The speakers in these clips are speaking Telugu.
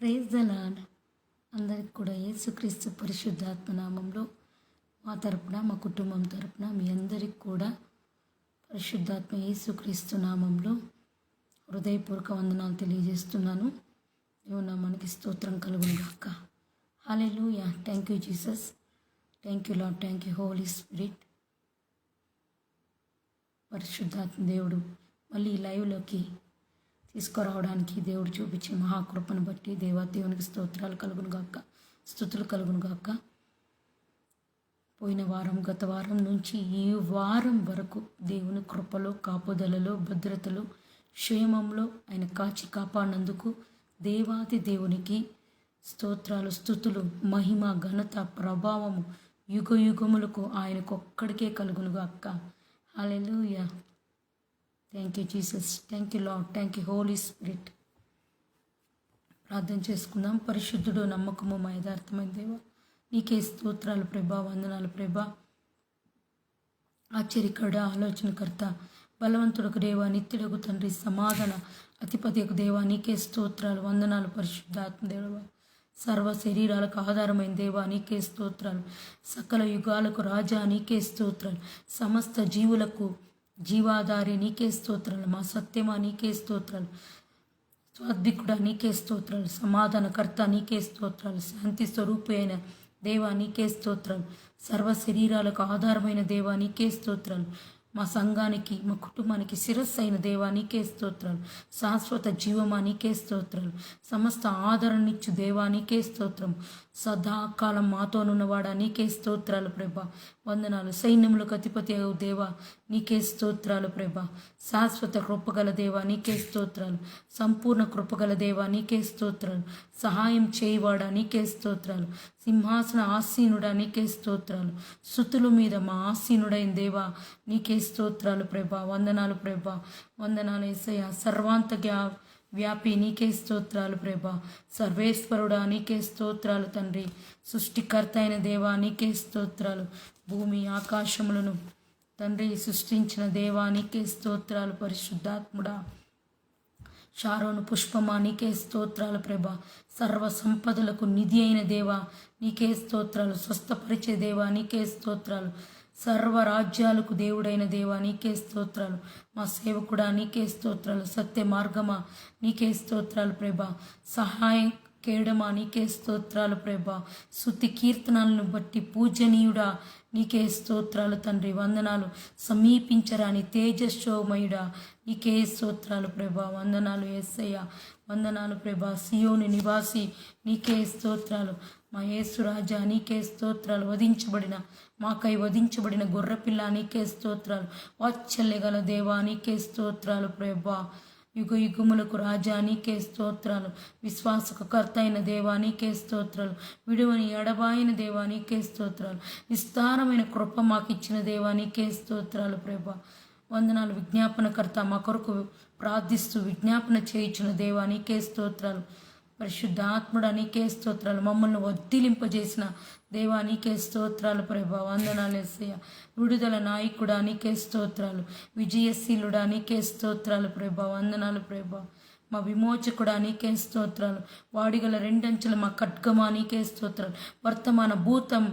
Praise the lord. అందరికి కూడా యేసుక్రీస్తు పరిశుద్ధాత్మ నామంలో మా తరపున, మా కుటుంబం తరపున మీ అందరికి కూడా పరిశుద్ధాత్మ యేసుక్రీస్తు నామంలో హృదయపూర్వక వందనాలు తెలియజేస్తున్నాను. దేవుని నామానికి స్తోత్రం కలుగును గాక. Hallelujah. Thank you Jesus. Thank you Lord. Thank you Holi Spirit. పరిశుద్ధాత్మ దేవుడు మళ్ళీ ఈ లైవ్లోకి తీసుకురావడానికి దేవుడు చూపించే మహాకృపను బట్టి దేవునికి స్తోత్రాలు కలుగును గాక, స్తుతులు కలుగును గాక. పోయిన వారం, గత వారం నుంచి ఈ వారం వరకు దేవుని కృపలో, కాపుదలలో, భద్రతలో, క్షేమంలో ఆయన కాచి కాపాడినందుకు దేవాది దేవునికి స్తోత్రాలు, స్తుతులు, మహిమ, ఘనత, ప్రభావము యుగ యుగములకు ఆయనకొక్కడికే కలుగును గాక. Hallelujah. Thank you Jesus. Thank you Lord. Thank you Holi Spirit. ప్రార్థన చేసుకుందాం. పరిశుద్ధుడు, నమ్మకము, మా యథార్థమైన దేవా, నీకే స్తోత్రాలు ప్రభా, వందనాలు ప్రభా. ఆశ్చర్యకరుడ, ఆలోచనకర్త, బలవంతుడకు దేవా, నిత్యుడకు తండ్రి, సమాధాన అధిపతియకు దేవా, నీకే స్తోత్రాలు, వందనాలు. పరిశుద్ధాత్మ దేవా, సర్వ శరీరాలకు ఆధారమైన దేవా, నీకే స్తోత్రాలు. సకల యుగాలకు రాజా, నీకే స్తోత్రాలు. సమస్త జీవులకు జీవాధారి, నీకే స్తోత్రాలు. మా సత్యమా, నీకే స్తోత్రాలు. స్వాద్వికుడా, నీకే స్తోత్రాలు. సమాధానకర్త, నీకే స్తోత్రాలు. శాంతి స్వరూపి అయిన దేవా, నీకే స్తోత్రాలు. సర్వ శరీరాలకు ఆధారమైన దేవా, నీకే స్తోత్రాలు. మా సంఘానికి, మా కుటుంబానికి శిరస్సు అయిన దేవా, నీకే స్తోత్రాలు. శాశ్వత జీవమా, నీకే స్తోత్రాలు. సమస్త ఆదరణనిచ్చు దేవా, నీకే స్తోత్రం. సదాకాలం మాతోనున్నవాడా, నీకే స్తోత్రాలు ప్రభా, వందనాలు. సైన్యములకు అధిపతి అయ్యు దేవా, నీకే స్తోత్రాలు ప్రభా. శాశ్వత కృపగల దేవా, నీకే స్తోత్రాలు. సంపూర్ణ కృపగల దేవా, నీకే స్తోత్రాలు. సహాయం చేయవాడా, నీకే స్తోత్రాలు. సింహాసన ఆసీనుడా, నీకే స్తోత్రాలు. సుతుల మీద మా ఆసీనుడైన దేవా, నీకే స్తోత్రాలు ప్రభా, వందనాలు ప్రభా, వందనాలు యేసయ్య. సర్వాంతర్య వ్యాపి, నీకే స్తోత్రాలు ప్రభా. సర్వేశ్వరుడా, నీకే స్తోత్రాలు తండ్రి. సృష్టికర్త అయిన దేవా, నీకే స్తోత్రాలు. భూమి ఆకాశములను తండ్రి సృష్టించిన దేవా, నీకే స్తోత్రాలు. పరిశుద్ధాత్ముడా, షారోను పుష్పమా, నీకే స్తోత్రాలు ప్రభా. సర్వ సంపదలకు నిధి అయిన దేవా, నీకే స్తోత్రాలు. స్వస్థపరిచే దేవా, నీకే స్తోత్రాలు. సర్వ రాజ్యాలకు దేవుడైన దేవా, నీకే స్తోత్రాలు. మా సేవకుడా, నీకే స్తోత్రాలు. సత్య మార్గమా, నీకే స్తోత్రాలు ప్రభా. సహాయం కేడమా, నీకే స్తోత్రాలు ప్రభా. స్తుతి కీర్తనలను బట్టి పూజనీయుడా, నీకే స్తోత్రాలు తండ్రి, వందనాలు. సమీపించరాని తేజస్సోమయుడా, నీకే స్తోత్రాలు ప్రభా, వందనాలు యేసయ్య, వందనాలు ప్రభా. సియోను నివాసి, నీకే స్తోత్రాలు. మా యేసురాజా, నీకే స్తోత్రాలు. వధించబడిన మాకై వధించబడిన గొర్రెపిల్ల, నీకే స్తోత్రాలు. వాత్సల్యగల దేవా, నీకే స్తోత్రాలు ప్రభా. యుగ యుగములకు రాజా, నీకే స్తోత్రాలు. విశ్వాసకు కర్త అయిన దేవా, నీకే స్తోత్రాలు. విడువని ఎడబాయిన దేవా, నీకే స్తోత్రాలు. విస్తారమైన కృప మాకిచ్చిన దేవా, నీకే స్తోత్రాలు ప్రభా, వందనాలు. విజ్ఞాపనకర్త, మా కొరకు ప్రార్థిస్తూ విజ్ఞాపన చేయించిన దేవా, నీకే స్తోత్రాలు. పరిశుద్ధాత్ముడా, నీకే స్తోత్రాలు. మమ్మల్ని వర్ధిలింపజేసిన దేవా, నీకే స్తోత్రాలు ప్రభా, వందనాలు యేసయ్య. విడుదల నాయకుడా, నీకే స్తోత్రాలు. విజయశీలుడా, నీకే స్తోత్రాలు ప్రభా, వందనాలు ప్రభా. మా విమోచకుడా, నీకే స్తోత్రాలు. వాడిగల రెండంచెల మా ఖడ్గమా, నీకే స్తోత్రాలు. వర్తమాన భూతం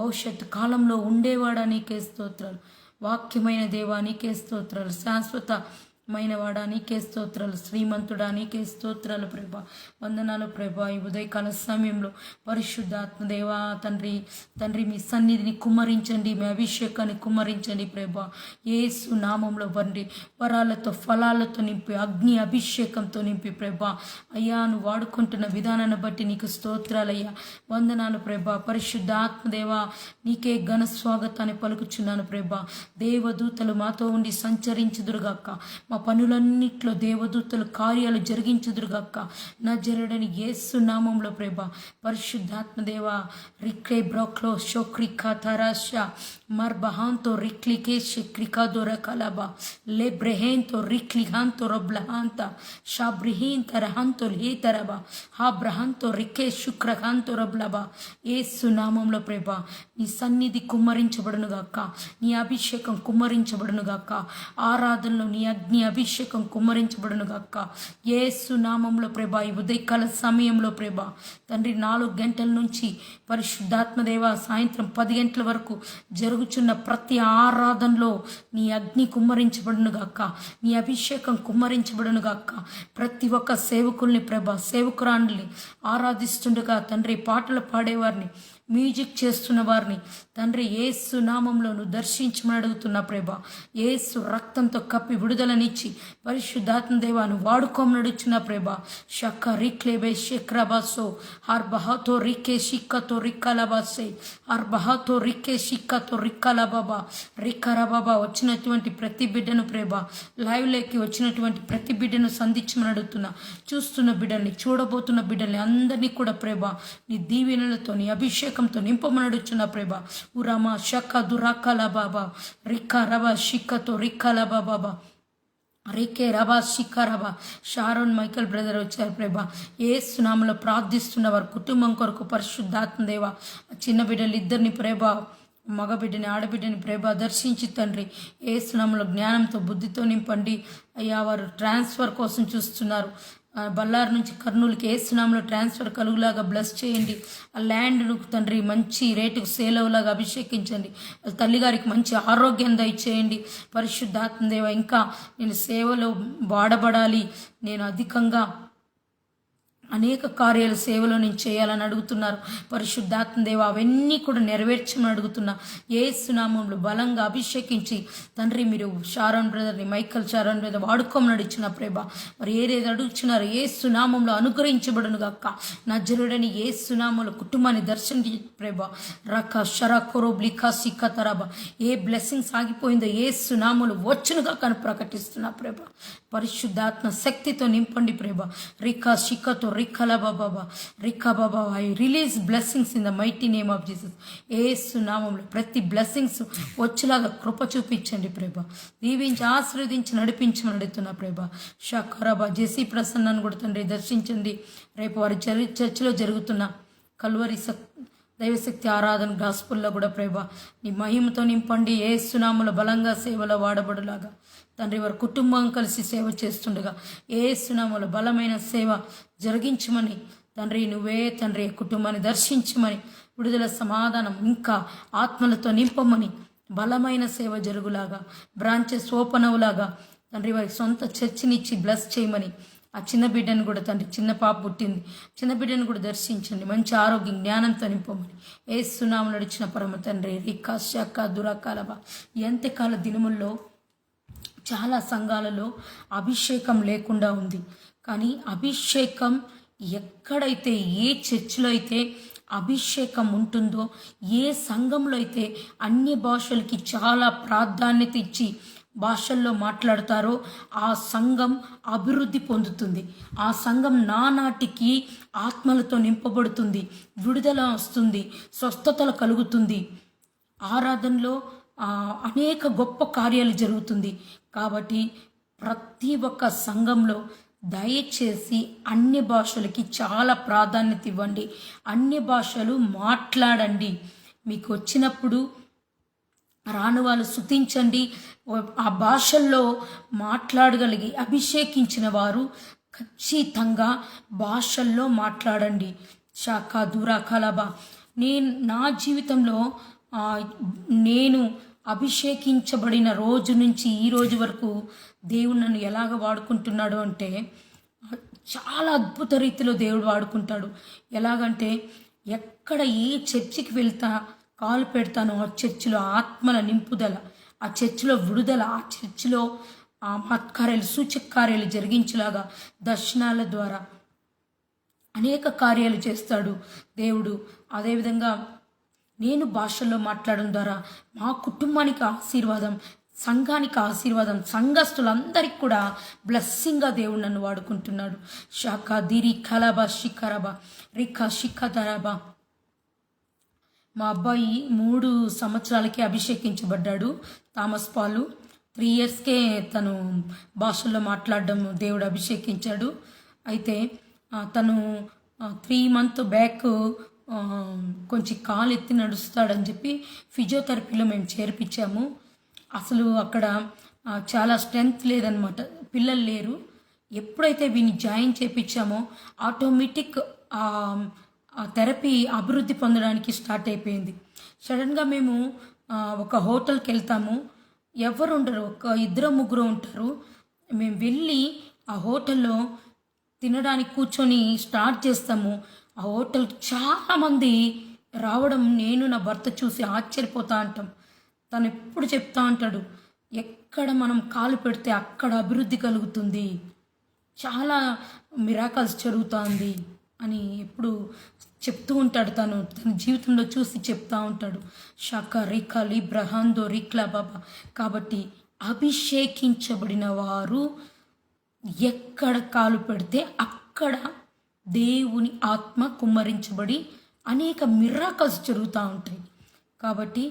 భవిష్యత్తు కాలంలో ఉండేవాడా, నీకే స్తోత్రాలు. వాక్యమైన దేవా, నీకే స్తోత్రాలు. శాశ్వతమైన వాడా, నీకే స్తోత్రాలు. శ్రీమంతుడా, నీకే స్తోత్రాలు ప్రభా, వందనాలు ప్రభా. ఈ ఉదయకాల సమయంలో పరిశుద్ధాత్మ దేవా తండ్రి మీ సన్నిధిని కుమ్మరించండి, మీ అభిషేకాన్ని కుమ్మరించండి ప్రభా. యేసు నామంలో బండి వరాలతో, ఫలాలతో నింపి, అగ్ని అభిషేకంతో నింపి ప్రభా. అయ్యా, నువ్వు వాడుకుంటున్న విధానాన్ని బట్టి నీకు స్తోత్రాలయ్యా, వందనాలు ప్రభా. పరిశుద్ధాత్మ దేవా, నీకే ఘన స్వాగతాన్ని పలుకుచున్నాను ప్రభా. దేవదూతలు మాతో ఉండి సంచరించుదురుగాక. మా పనులన్నిట్లో దేవదూతలు కార్యాలు జరిగించుదురుగాక. నజరేయుడైన యేసు నామంలో ప్రభా. పరిశుద్ధాత్మ దేవా, రిక్లే బ్రోక్లో షోక్రికా తరాషా మర్బహాంతో రిక్లికే షిక్రికాదో రకలబా లే బ్రెహేంతో రిక్లిహాంతో రొబ్లహాంత షాబ్రిహీంత రహాంతో లేతరబా హాబ్రహాంతో రిక్కే శుక్రహాంతో రొబ్లబా. యేసు నామంలో ప్రభా, నీ సన్నిధి కుమ్మరించబడునుగాక, నీ అభిషేకం కుమ్మరించబడునుగాక. ఆరాధనలో నీ అగ్ని అభిషేకం కుమ్మరించబడును గాక. యేసు నామంలో ప్రభా, ఈ ఉదయకాల సమయంలో ప్రభా తండ్రి 4 గంటల నుంచి పరిశుద్ధాత్మదేవ సాయంత్రం 10 గంటల వరకు జరుగుచున్న ప్రతి ఆరాధనలో నీ అగ్ని కుమ్మరించబడును గాక, నీ అభిషేకం కుమ్మరించబడును గాక. ప్రతి ఒక్క సేవకుల్ని ప్రభా, సేవకురాండ్ని ఆరాధిస్తుండగా తండ్రి, పాటలు పాడేవారిని, మ్యూజిక్ చేస్తున్న వారిని తండ్రి యేసు నామంలో నువ్వు దర్శించమని అడుగుతున్నా ప్రభా. యేసు రక్తంతో కప్పి విడుదలనిచ్చి పరిశుద్ధాత్మ దేవాను వాడుకోమని అడుగుతున్నా ప్రభా. షక్క రిక్లేబే షెక్రబాసో హర్బహతో రికే షిక్కతో రిక్కలబాసే హర్బహతో రికే షిక్కతో రిక్కలబాబా రిక్కరబాబా. వచ్చినటువంటి ప్రతి బిడ్డను ప్రభా, లైవ్లోకి వచ్చినటువంటి ప్రతి బిడ్డను సంధించమని అడుగుతున్నా. చూస్తున్న బిడ్డల్ని, చూడబోతున్న బిడ్డల్ని అందరినీ కూడా ప్రభా నీ దీవెనలతో, నీ అభిషేకంతో నింపమని అడుగుతున్నా ప్రభా. ఉరమా షక్క దురాకల బాబా రిక్క రబా షిక్కతో రిక్కల బాబా రికే రబా షిక్క రబా. షారోన్ మైకల్ బ్రదర్ వచ్చారు ప్రభా. యేసు నామములో ప్రార్థిస్తున్న వారి కుటుంబం కొరకు పరిశుద్ధాత్మ దేవ, చిన్న బిడ్డలు ఇద్దరిని ప్రభా, మగబిడ్డని ఆడబిడ్డని ప్రభా దర్శించి తండ్రి యేసు నామములో జ్ఞానంతో బుద్ధితో నింపండి అయ్యా. వారు ట్రాన్స్ఫర్ కోసం చూస్తున్నారు. బళ్ళారి నుంచి కర్నూలుకి యేసు నామములో ట్రాన్స్ఫర్ కలుగులాగా బ్లెస్ చేయండి. ఆ ల్యాండ్ను తండ్రి మంచి రేటుకు సేల్ అవ్వలాగా అభిషేకించండి. తల్లిగారికి మంచి ఆరోగ్యం దయచేయండి పరిశుద్ధాత్మ దేవ. ఇంకా నేను సేవలో వాడబడాలి, నేను అధికంగా అనేక కార్యాలు సేవలో నేను చేయాలని అడుగుతున్నారు పరిశుద్ధాత్మ దేవ. అవన్నీ కూడా నెరవేర్చమని అడుగుతున్నా. యేసు నామములో బలంగా అభిషేకించి తండ్రి మీరు షారోన్ బ్రదర్ని, మైకల్ షారోన్ బ్రదర్ వాడుకోమని అడుగుతున్నా ప్రభా. మరి ఏదేది అడుగుతున్నారు యేసు నామములో అనుగ్రహించబడును గాక. నజరుడని యేసు నామములో కుటుంబాన్ని దర్శించి ప్రభా. రక షరకొరో బ్లికా సిక్కతరబా. ఏ బ్లెస్సింగ్స్ ఆగిపోయిందో యేసు నామములో వచ్చును గాక అని ప్రకటిస్తున్నా ప్రభా. పరిశుద్ధాత్మ శక్తితో నింపండి ప్రభా. రికా షిక్కతో రిక్కల బాబా రికా బాబా. I release blessings in the mighty name of Jesus. యేసు నామములో ప్రతి బ్లెస్సింగ్స్ వచ్చేలాగా కృప చూపించండి ప్రభా. దీవించి ఆశీర్వదించి నడిపించమని అడుగుతున్నా ప్రభా. షకరబా జెసి ప్రసన్నను కూడా తండ్రి దర్శించండి. రేపు వారి చర్చిలో జరుగుతున్న కల్వరి దైవశక్తి ఆరాధన గాస్పుల్లో కూడా ప్రభా నీ మహిమతో నింపండి. యేసు నామములో బలంగా సేవలో వాడబడులాగా తండ్రి వారి కుటుంబం కలిసి సేవ చేస్తుండగా యేసు నామములో బలమైన సేవ జరిగించమని తండ్రి నువ్వే తండ్రి కుటుంబాన్ని దర్శించమని, విడుదల సమాధానం ఇంకా ఆత్మలతో నింపమని, బలమైన సేవ జరుగులాగా, బ్రాంచెస్ ఓపెన్ అవులాగా తండ్రి వారికి సొంత చర్చినిచ్చి బ్లెస్ చేయమని, ఆ చిన్న బిడ్డను కూడా తండ్రి, చిన్న పాప పుట్టింది, చిన్న బిడ్డను కూడా దర్శించండి. మంచి ఆరోగ్యం జ్ఞానంతో నింపమని యేసు నామములో నడిచిన పరమ తండ్రి. రికా షక్క దురాకాలబా. ఎంతకాల దినముల్లో చాలా సంఘాలలో అభిషేకం లేకుండా ఉంది. కానీ అభిషేకం ఎక్కడైతే, ఏ చర్చిలో అయితే అభిషేకం ఉంటుందో, ఏ సంఘంలో అయితే అన్య భాషలకి చాలా ప్రాధాన్యత ఇచ్చి భాషల్లో మాట్లాడతారో ఆ సంఘం అభివృద్ధి పొందుతుంది. ఆ సంఘం నానాటికి ఆత్మలతో నింపబడుతుంది, విడుదల వస్తుంది, స్వస్థతలు కలుగుతుంది, ఆరాధనలో అనేక గొప్ప కార్యాలు జరుగుతుంది. కాబట్టి ప్రతి ఒక్క సంఘంలో దయచేసి అన్య భాషలకి చాలా ప్రాధాన్యత ఇవ్వండి. అన్య భాషలు మాట్లాడండి. మీకు వచ్చినప్పుడు రాని వాళ్ళు స్తుతించండి. ఆ భాషల్లో మాట్లాడగలిగి అభిషేకించిన వారు ఖచ్చితంగా భాషల్లో మాట్లాడండి. శాఖ దూరాకలబా. నా జీవితంలో నేను అభిషేకించబడిన రోజు నుంచి ఈ రోజు వరకు దేవుడు నన్ను ఎలాగ వాడుకుంటున్నాడు అంటే, చాలా అద్భుత రీతిలో దేవుడు వాడుకుంటాడు. ఎలాగంటే, ఎక్కడ ఏ చర్చికి వెళ్తా కాలు పెడతానో ఆ చర్చిలో ఆత్మల నింపుదల, ఆ చర్చిలో విడుదల, ఆ చర్చిలో ఆ మత్కార్యాలు, సూచక కార్యాలు జరిగించేలాగా దర్శనాల ద్వారా అనేక కార్యాలు చేస్తాడు దేవుడు. అదేవిధంగా నేను భాషల్లో మాట్లాడడం ద్వారా మా కుటుంబానికి ఆశీర్వాదం, సంఘానికి ఆశీర్వాదం, సంఘస్థులందరికీ కూడా బ్లెస్సింగ్గా దేవుడు నన్ను వాడుకుంటున్నాడు. షాకా దిరి కలబా షిఖరబా రిఖా షిఖరబా. మా అబ్బాయి 3 సంవత్సరాలకే అభిషేకించబడ్డాడు. థామస్ పాలు 3 ఇయర్స్కే తను భాషల్లో మాట్లాడడం దేవుడు అభిషేకించాడు. అయితే తను 3 months బ్యాక్ కొంచెం కాలు ఎత్తి నడుస్తాడని చెప్పి ఫిజియోథెరపీలో మేము చేర్పించాము. అసలు అక్కడ చాలా స్ట్రెంగ్త్ లేదనమాట, పిల్లలు లేరు. ఎప్పుడైతే వీని జాయిన్ చేపించామో ఆటోమేటిక్ ఆ థెరపీ అభివృద్ధి పొందడానికి స్టార్ట్ అయిపోయింది. సడన్గా మేము ఒక హోటల్కి వెళ్తాము, ఎవరు ఉండరు, ఒక ఇద్దరు ముగ్గురు ఉంటారు. మేము వెళ్ళి ఆ హోటల్లో తినడానికి కూర్చొని స్టార్ట్ చేస్తాము. ఆ హోటల్కి చాలామంది రావడం నేను నా భర్త చూసి ఆశ్చర్యపోతా ఉంటాం. తను ఎప్పుడు చెప్తా ఉంటాడు, ఎక్కడ మనం కాలు పెడితే అక్కడ అభివృద్ధి కలుగుతుంది, చాలా మిరాకల్స్ జరుగుతుంది అని ఎప్పుడు చెప్తూ ఉంటాడు. తన జీవితంలో చూసి చెప్తా ఉంటాడు. షక రికా లిబ్రహాందో రిక్లా బాబా. కాబట్టి అభిషేకించబడిన వారు ఎక్కడ కాలు పెడితే అక్కడ దేవుని ఆత్మ కుమ్మరించబడి అనేక మిరాకల్స్ జరుగుతూ ఉంటాయి. కాబట్టి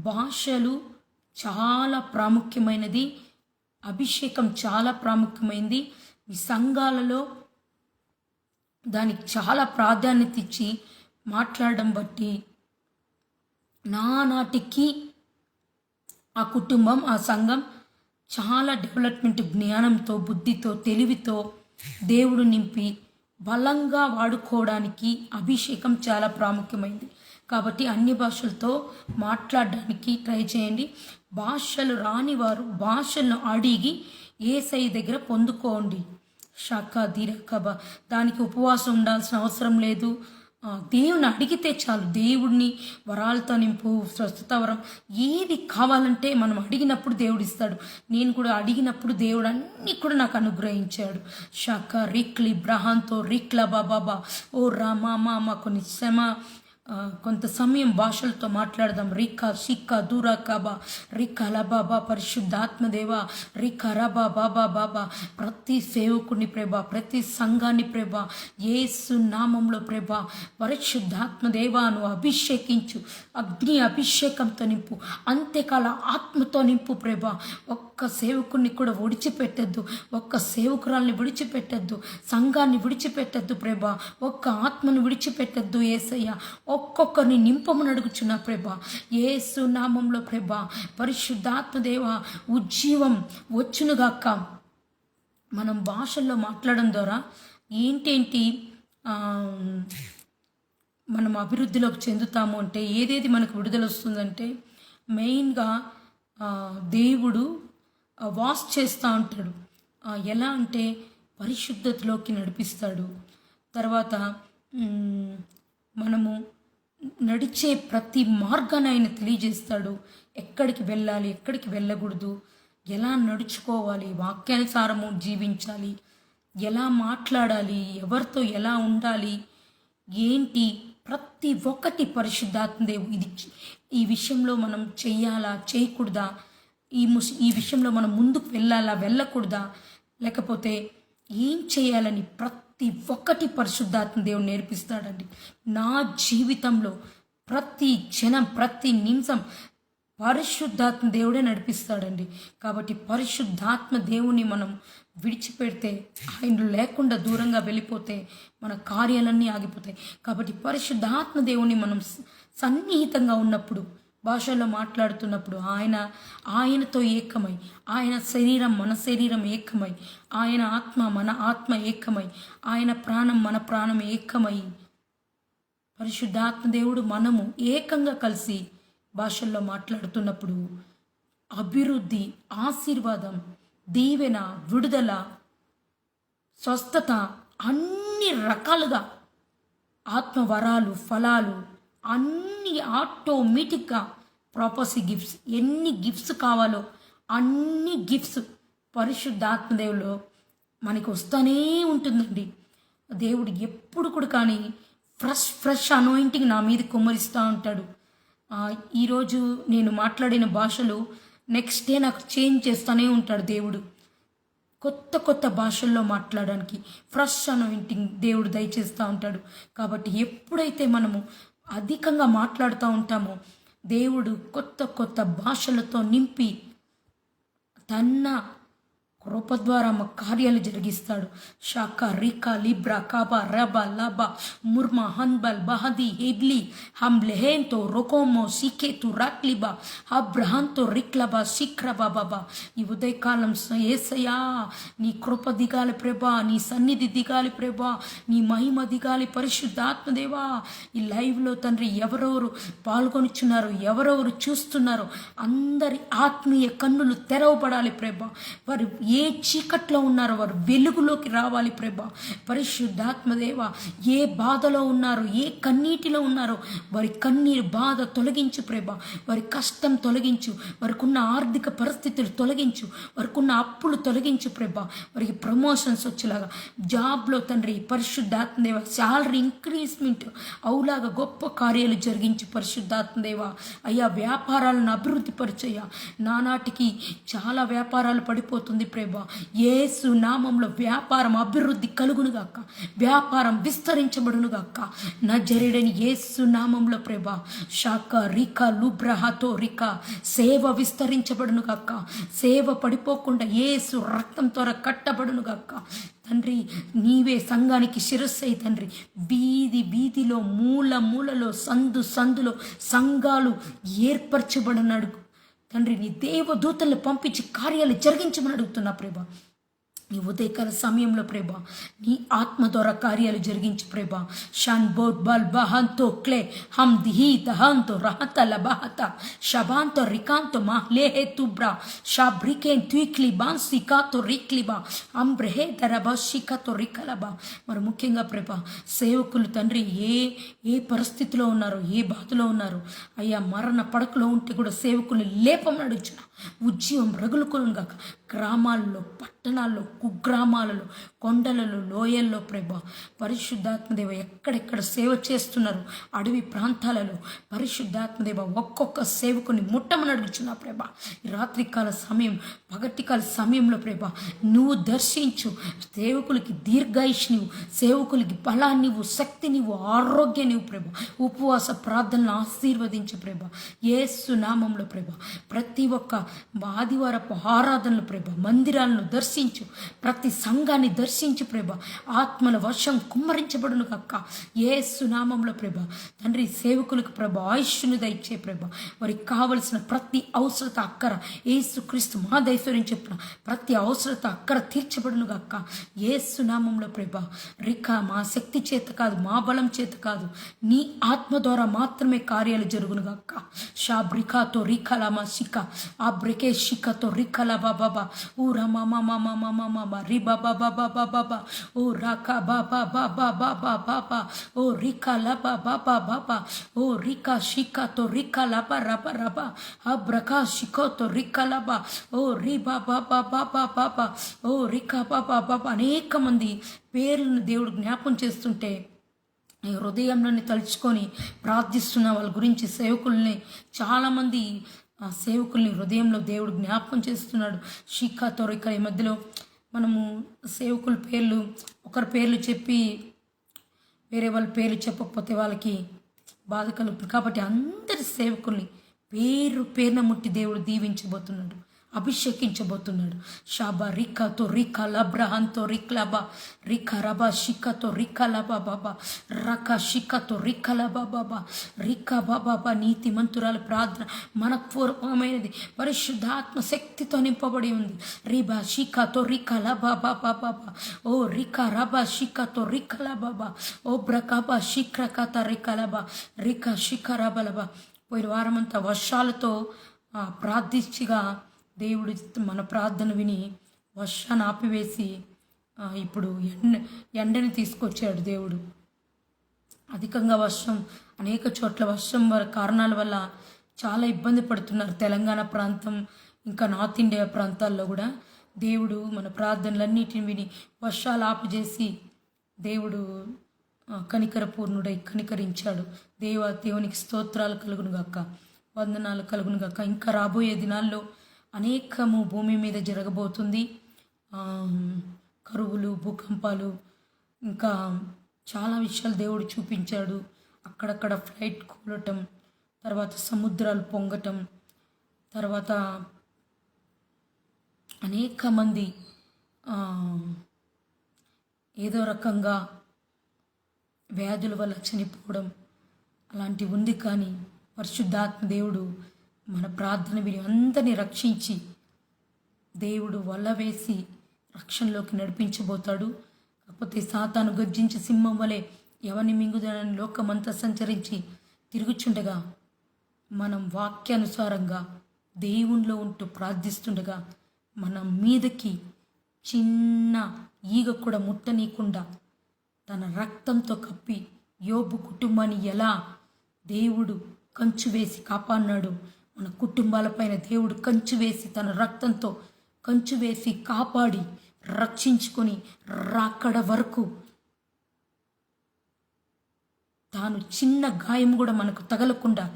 భాషలు చాలా ప్రాముఖ్యమైనది, అభిషేకం చాలా ప్రాముఖ్యమైనది. ఈ సంఘాలలో దానికి చాలా ప్రాధాన్యత ఇచ్చి మాట్లాడడం బట్టి నానాటికి ఆ కుటుంబం, ఆ సంఘం చాలా డెవలప్మెంట్, జ్ఞానంతో, బుద్ధితో, తెలివితో దేవుడు నింపి బలంగా వాడుకోవడానికి అభిషేకం చాలా ప్రాముఖ్యమైంది. కాబట్టి అన్ని భాషలతో మాట్లాడడానికి ట్రై చేయండి. భాషలు రాని వారు భాషలను అడిగి యేసయ్య దగ్గర పొందుకోండి. షక దిరకబ, దానికి ఉపవాసం ఉండాల్సిన అవసరం లేదు. దేవుని అడిగితే చాలు. దేవుడిని వరాలతో నింపు, స్వస్థత వరం, ఏది కావాలంటే మనం అడిగినప్పుడు దేవుడు ఇస్తాడు. నేను కూడా అడిగినప్పుడు దేవుడు అన్నీ కూడా నాకు అనుగ్రహించాడు. షక రిక్లి బ్రహాంతో రిక్లా బాబా ఓ రామా మామ. కొన్ని కొంత సమయం భాషలతో మాట్లాడదాం. రికా షిక్క దూరా కాబా రికా లబాబా. పరిశుద్ధాత్మదేవ రికా రబా బాబా బాబా. ప్రతి సేవకుని ప్రభా, ప్రతి సంఘాన్ని ప్రభా, యేసు నామంలో ప్రభా, పరిశుద్ధాత్మదేవాను అభిషేకించు, అగ్ని అభిషేకంతో నింపు, అంతేకాల ఆత్మతో నింపు ప్రభా. ఒక్క సేవకుని కూడా విడిచిపెట్టద్దు, ఒక్క సేవకురాల్ని విడిచిపెట్టద్దు, సంఘాన్ని విడిచిపెట్టద్దు ప్రభా, ఒక్క ఆత్మను విడిచిపెట్టద్దు యేసయ్య. ఒక్కొక్కరిని నింపమని అడుగుచున్నా ప్రభా, యేసు నామంలో ప్రభా. పరిశుద్ధాత్మదేవ ఉజ్జీవం వచ్చునుగాక. మనం భాషల్లో మాట్లాడడం ద్వారా ఏంటేంటి మనం అభివృద్ధిలోకి చెందుతాము అంటే, ఏదేది మనకు విడుదల వస్తుందంటే, మెయిన్గా దేవుడు వాష్ చేస్తూ ఉంటాడు. ఎలా అంటే పరిశుద్ధతలోకి నడిపిస్తాడు. తర్వాత మనము నడిచే ప్రతి మార్గాన్ని ఆయన తెలియజేస్తాడు. ఎక్కడికి వెళ్ళాలి, ఎక్కడికి వెళ్ళకూడదు, ఎలా నడుచుకోవాలి, వాక్యానుసారము జీవించాలి, ఎలా మాట్లాడాలి, ఎవరితో ఎలా ఉండాలి, ఏంటి ప్రతి ఒక్కటి పరిశుద్ధాత్మదేవు ఈ విషయంలో మనం చెయ్యాలా చేయకూడదా, ఈ విషయంలో మనం ముందుకు వెళ్ళాలా వెళ్ళకూడదా, లేకపోతే ఏం చేయాలని ప్రతి ఒక్కటి పరిశుద్ధాత్మ దేవుడు నేర్పిస్తాడండి. నా జీవితంలో ప్రతి క్షణం, ప్రతి నిమిషం పరిశుద్ధాత్మ దేవుడే నడిపిస్తాడండి. కాబట్టి పరిశుద్ధాత్మ దేవుని మనం విడిచిపెడితే, ఆయన లేకుండా దూరంగా వెళ్ళిపోతే మన కార్యాలన్నీ ఆగిపోతాయి. కాబట్టి పరిశుద్ధాత్మ దేవుని మనం సన్నిహితంగా ఉన్నప్పుడు, భాషల్లో మాట్లాడుతున్నప్పుడు ఆయనతో ఏకమై, ఆయన శరీరం మన శరీరం ఏకమై, ఆయన ఆత్మ మన ఆత్మ ఏకమై, ఆయన ప్రాణం మన ప్రాణం ఏకమై, పరిశుద్ధాత్మ దేవుడు మనము ఏకంగా కలిసి భాషల్లో మాట్లాడుతున్నప్పుడు అభివృద్ధి, ఆశీర్వాదం, దీవెన, విడుదల, స్వస్థత, అన్ని రకాలుగా ఆత్మవరాలు, ఫలాలు అన్నీ ఆటోమేటిక్గా ప్రాపర్సీ గిఫ్ట్స్, ఎన్ని గిఫ్ట్స్ కావాలో అన్ని గిఫ్ట్స్ పరిశుద్ధాత్మదేవులో మనకి వస్తూనే ఉంటుందండి. దేవుడు ఎప్పుడు కూడా కానీ ఫ్రెష్ అనాయింటింగ్ నా మీద కుమ్మరిస్తూ ఉంటాడు. ఈరోజు నేను మాట్లాడిన భాషలు నెక్స్ట్ డే నాకు చేంజ్ చేస్తూనే ఉంటాడు దేవుడు. కొత్త భాషల్లో మాట్లాడడానికి ఫ్రెష్ అనాయింటింగ్ దేవుడు దయచేస్తూ ఉంటాడు. కాబట్టి ఎప్పుడైతే మనము అధికంగా మాట్లాడుతూ ఉంటామో దేవుడు కొత్త భాషలతో నింపి తన కృప ద్వారా మా కార్యాలు జరిగిస్తాడు. షాక Rica Libra Kaaba రబా లబా Murmu హన్బల్ బహది Headley హమ్ లెహేన్తో రొకోమో సికేతు రాక్లిబా అబ్రహంతో రిక్లబా శిఖ్రబా బాబా. ఈ ఉదయకాలం ఏసయ్యా నీ కృప దిగాలి ప్రభా, నీ సన్నిధి దిగాలి ప్రభా, నీ మహిమ దిగాలి పరిశుద్ధాత్మదేవా. ఈ లైవ్లో తండ్రి ఎవరెవరు పాల్గొనిచున్నారు, ఎవరెవరు చూస్తున్నారు, అందరి ఆత్మీయ కన్నులు తెరవబడాలి ప్రభా. వారు ఏ చీకట్లో ఉన్నారో వారు వెలుగులోకి రావాలి ప్రభా. పరిశుద్ధాత్మదేవ ఏ బాధలో ఉన్నారో, ఏ కన్నీటిలో ఉన్నారో వారి కన్నీరు బాధ తొలగించు ప్రభా. వారి కష్టం తొలగించు, వారికి ఉన్న ఆర్థిక పరిస్థితులు తొలగించు, వారికి ఉన్న అప్పులు తొలగించు ప్రభా. వారికి ప్రమోషన్స్ వచ్చేలాగా జాబ్లో తండ్రి పరిశుద్ధాత్మదేవ శాలరీ ఇంక్రీజ్మెంట్ అవులాగా గొప్ప కార్యాలు జరిగించు పరిశుద్ధాత్మదేవ. అయ్యా వ్యాపారాలను అభివృద్ధి పరిచయ్యా. నానాటికి చాలా వ్యాపారాలు పడిపోతుంది ప్రభా. యేసు నామంలో వ్యాపారం అభివృద్ధి కలుగునుగాక, వ్యాపారం విస్తరించబడునుగాక నజరేయుడైన యేసు నామంలో ప్రభా. షాక రికా లుబ్రహతో రికా సేవ విస్తరించబడునుగాక, సేవ పడిపోకుండా యేసు రక్తం త్వర కట్టబడునుగాక తండ్రి. నీవే సంఘానికి శిరస్సై తండ్రి. వీధి వీధిలో మూల మూలలో సందు సందులో సంఘాలు ఏర్పరచబడనడు తండ్రి. నీ దేవదూతలను పంపించి కార్యాలు జరిగించమని అడుగుతున్నా ప్రభా. ఈ ఉదయకాల సమయంలో ప్రభా నీ ఆత్మ ద్వారా కార్యాలు జరిగించు ప్రభా. షాన్ బోర్ బల్ బహంతో క్లే హమ్ దిహి దహంతో రహత లబహత షబాంతో రికాంతో మాహ్లేహే తుబ్రా షాబ్రికేన్ త్విక్లి బాన్ సికాతో రిక్లిబా అంబ్రెహే దరబా షికాతో రికలబా. మరి ముఖ్యంగా ప్రభా సేవకులు తండ్రి ఏ పరిస్థితిలో ఉన్నారో, ఏ బాధలో ఉన్నారో అయ్యా, మరణ పడకలో ఉంటే కూడా సేవకులు లేపమని అడుగుచున్నా. ఉద్యమం రగులుకొని గాక గ్రామాల్లో, పట్టణాల్లో, కుగ్రామాలలో, కొండలలో, లోయల్లో ప్రభా. పరిశుద్ధాత్మదేవ ఎక్కడెక్కడ సేవ చేస్తున్నారు అడవి ప్రాంతాలలో పరిశుద్ధాత్మదేవ ఒక్కొక్క సేవకుని ముట్టమని అడుగుచున్నా ప్రభా. ఈ రాత్రికాల సమయం, పగటికాల సమయంలో ప్రభా నువ్వు దర్శించు. సేవకులకి దీర్ఘాయుష్నివ్వు, సేవకులకి బలాన్నివ్వు, శక్తినివ్వు, ఆరోగ్యాన్నివ్వు ప్రభా. ఉపవాస ప్రార్థనలు ఆశీర్వదించు ప్రభా యేసు నామంలో ప్రభా. ప్రతి ఒక్క ఆదివారపు ఆరాధనలు ప్రభా, మందిరాలను దర్శించు, ప్రతి సంఘాన్ని దర్శించు ప్రభా. ఆత్మల వర్షం కుమ్మరించబడును కాక యేసు నామంలో ప్రభా. తండ్రి సేవకులకు ప్రభా ఆయుష్ను దయచే ప్రభా. వారికి కావలసిన ప్రతి అవసరత అక్కర యేసుక్రీస్తు మహాదైశ్వర్యం చెప్పిన ప్రతి అవసరత అక్కర తీర్చబడును గాక యేసు నామంలో ప్రభా. రికా మా శక్తి చేత కాదు, మా బలం చేత కాదు, నీ ఆత్మ ద్వారా మాత్రమే కార్యాలు జరుగును గాక. షాబ్రికాతో రికాలమా శిఖ ఆబ్రికే శిఖతో రికలా బాబా ఊ రమా మామా మామా మామా రి బాబా బాబా బాబా ఓ రాకా బాబా బాబా బాబా బాబా ఓ రికా లబా బాబా బాబా ఓ రికా శిఖతో రికలబా రబా రబా అబ్రకా శిఖతో రికలబా ఓ రి బాబా బాబా బాబా ఓ రికా బాబా బాబా. అనేక మంది పేర్లను దేవుడు జ్ఞాపం చేస్తుంటే హృదయంలోని తలుచుకొని ప్రార్థిస్తున్న వాళ్ళ గురించి సేవకుల్ని చాలామంది సేవకుల్ని హృదయంలో దేవుడు జ్ఞాపకం చేస్తున్నాడు. షికా తొరిక ఈ మధ్యలో మనము సేవకుల పేర్లు, ఒకరి పేర్లు చెప్పి వేరే వాళ్ళ పేర్లు చెప్పకపోతే వాళ్ళకి బాధ కలుగుతుంది. కాబట్టి అందరి సేవకుల్ని పేరు పేరున ముట్టి దేవుడు దీవించబోతున్నాడు, అభిషేకించబోతున్నాడు. షాబా రికాతో రికా లబ్రహంతో రిక్లబా రికా రబా షికాతో రికలబా బాబా రకా షికాతో రికలబా బాబా రికా బాబా. నీతిమంతురాలు ప్రార్థన మనపూర్వకమైనది, పరిశుద్ధాత్మ శక్తితో నింపబడి ఉంది. రిబా షికాతో రికలబా బాబా బాబా ఓ రికా రబా షికాతో రికలబా ఓ బ్రకాబా షిక్రకత రికలబా రికా శిఖరబలబా. పోయిన వారమంతా వర్షాలతో ప్రార్థించిగా దేవుడు మన ప్రార్థన విని వర్షాన్ని ఆపివేసి ఇప్పుడు ఎండని తీసుకొచ్చాడు దేవుడు. అధికంగా వర్షం, అనేక చోట్ల వర్షం కారణాల వల్ల చాలా ఇబ్బంది పడుతున్నారు. తెలంగాణ ప్రాంతం, ఇంకా నార్త్ ఇండియా ప్రాంతాల్లో కూడా దేవుడు మన ప్రార్థనలన్నిటిని విని వర్షాలు ఆపిచేసి దేవుడు కనికరపూర్ణుడై కనికరించాడు. దేవునికి స్తోత్రాలు కలుగును గాక, వందనాలు కలుగును గాక. ఇంకా రాబోయే దినాల్లో అనేకము భూమి మీద జరగబోతుంది. కరువులు, భూకంపాలు, ఇంకా చాలా విషయాలు దేవుడు చూపించాడు. అక్కడక్కడ ఫ్లైట్ కూలటం, తర్వాత సముద్రాలు పొంగటం, తర్వాత అనేక మంది ఆ, ఏదో రకంగా వ్యాధుల వల్ల చనిపోవడం అలాంటివి ఉంది. కానీ పరిశుద్ధాత్మ దేవుడు మన ప్రార్థన విని అందరినీ రక్షించి దేవుడు వల్ల వేసి రక్షణలోకి నడిపించబోతాడు. కాకపోతే సాతాను గర్జించి సింహం వలె ఎవరిని మింగుదనని లోకమంతా సంచరించి తిరుగుచుండగా మనం వాక్యానుసారంగా దేవునిలో ఉంటూ ప్రార్థిస్తుండగా మన మీదకి చిన్న ఈగ కూడా ముట్టనీయకుండా తన రక్తంతో కప్పి యోబు కుటుంబాన్ని ఎలా దేవుడు కంచు వేసి కాపాడినాడు, మన కుటుంబాలపైన దేవుడు కంచు వేసి తన రక్తంతో కంచు వేసి కాపాడి రక్షించుకొని రాకడ వరకు తాను చిన్న గాయం కూడా మనకు తగలకుండా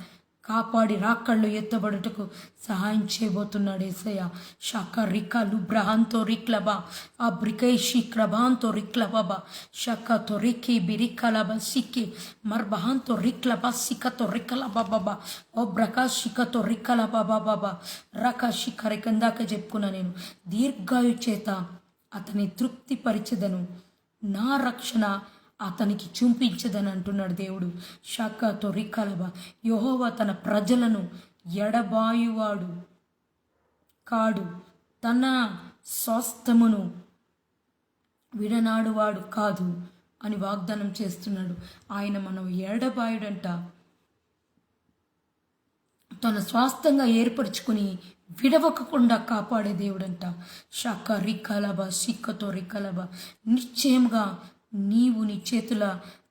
కాపాడి రాకళ్ళు ఎత్తబడుటకు సహాయం చేయబోతున్నాడు యేసయ్య. షక రిక లుబ్రహాంతో రిక్లబా ఆ బ్రికైషి క్రబాంతో రిక్లబాబా షకతో రికి బిరికలబా సిక్కి మర్బహాంతో రిక్లబా సికతో రికలబాబా ఓ బ్రకాశికతో రికలబాబాబా రక శిఖరిక ఇందాక చెప్పుకున్నా నేను. దీర్ఘాయు చేత అతని తృప్తిపరిచెదను, నా రక్షణ అతనికి చూపించదని అంటున్నాడు దేవుడు. షాకాతో రికలబా యెహోవా తన ప్రజలను ఎడబాయువాడు కాడు, తన స్వాస్థ్యమును విడనాడువాడు కాదు అని వాగ్దానం చేస్తున్నాడు. ఆయన మనం ఎడబాయుడంట తన స్వాస్థ్యంగా ఏర్పరచుకుని విడవకుండా కాపాడే దేవుడంట. షక రికలబా సిక్కతో రికలబా నిశ్చయంగా నీవు నీ చేతుల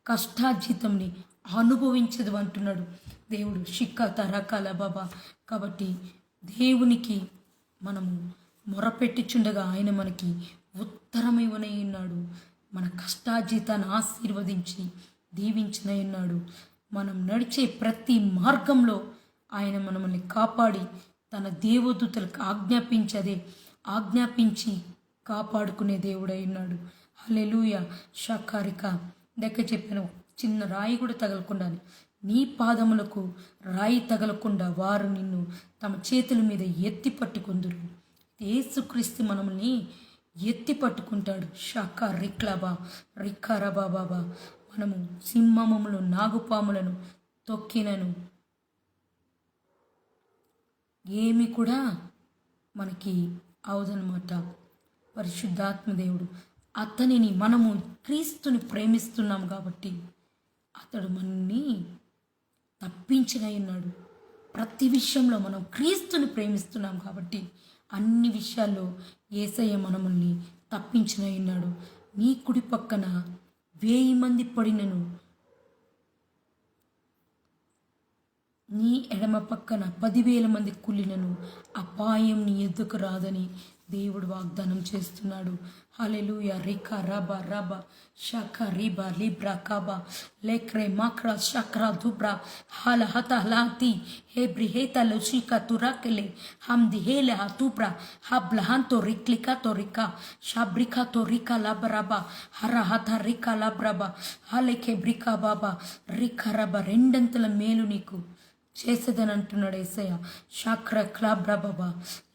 కష్టార్జితంని అనుభవించదు అంటున్నాడు దేవుడు. షిక్క తరకాల బాబా. కాబట్టి దేవునికి మనము మొరపెట్టిచుండగా ఆయన మనకి ఉత్తరమివ్వనై ఉన్నాడు. మన కష్టార్జితాన్ని ఆశీర్వదించి దీవించనై ఉన్నాడు. మనం నడిచే ప్రతి మార్గంలో ఆయన మనల్ని కాపాడి తన దేవదూతలకు ఆజ్ఞాపించి కాపాడుకునే దేవుడై ఉన్నాడు. హల్లెలూయా. షకారిక దగ్గర చెప్పాను, చిన్న రాయి కూడా తగలకుండా నీ పాదములకు రాయి తగలకుండా వారు నిన్ను తమ చేతుల మీద ఎత్తి పట్టుకుందురు. యేసుక్రీస్తు మనల్ని ఎత్తి పట్టుకుంటాడు. షక రిక్లబా రిక్కరబా బాబా. మనము సింహములను నాగుపాములను తొక్కినను ఏమి కూడా మనకి అవదనమాట. పరిశుద్ధాత్మ దేవుడు అతనిని మనము క్రీస్తుని ప్రేమిస్తున్నాం కాబట్టి అతడు మనల్ని తప్పించనై ఉన్నాడు. ప్రతి విషయంలో మనం క్రీస్తుని ప్రేమిస్తున్నాం కాబట్టి అన్ని విషయాల్లో యేసయ్య మనల్ని తప్పించనై ఉన్నాడు. నీ కుడి పక్కన 1000 మంది పడినను నీ ఎడమ పక్కన 10,000 మంది కుళ్ళినను అపాయం నీ ఎద్దుకు రాదని దేవుడు వాగ్దానం చేస్తున్నాడు. హల్లెలూయా. రికా రబా రబా షక రిబా లిబ్రా కబా లేక్రే మాక్రా షక్రా దుబ్రా హల హత హలాతి హెబ్రి హేత లొషికా తురాకెలే హమ్ దిహేలే హతుబ్రా హబ్లహాంతో రిక్లికాతో రికా షబ్రికాతో రికా లబ్రబా హర హత రికా లబ్రబా హలెకే బ్రికా బాబా రికా రబా రెండంతల మేలు నీకు చేసేదని అంటున్నాడు యేసయ్య. షాక్ర క్లాబ్రా బాబా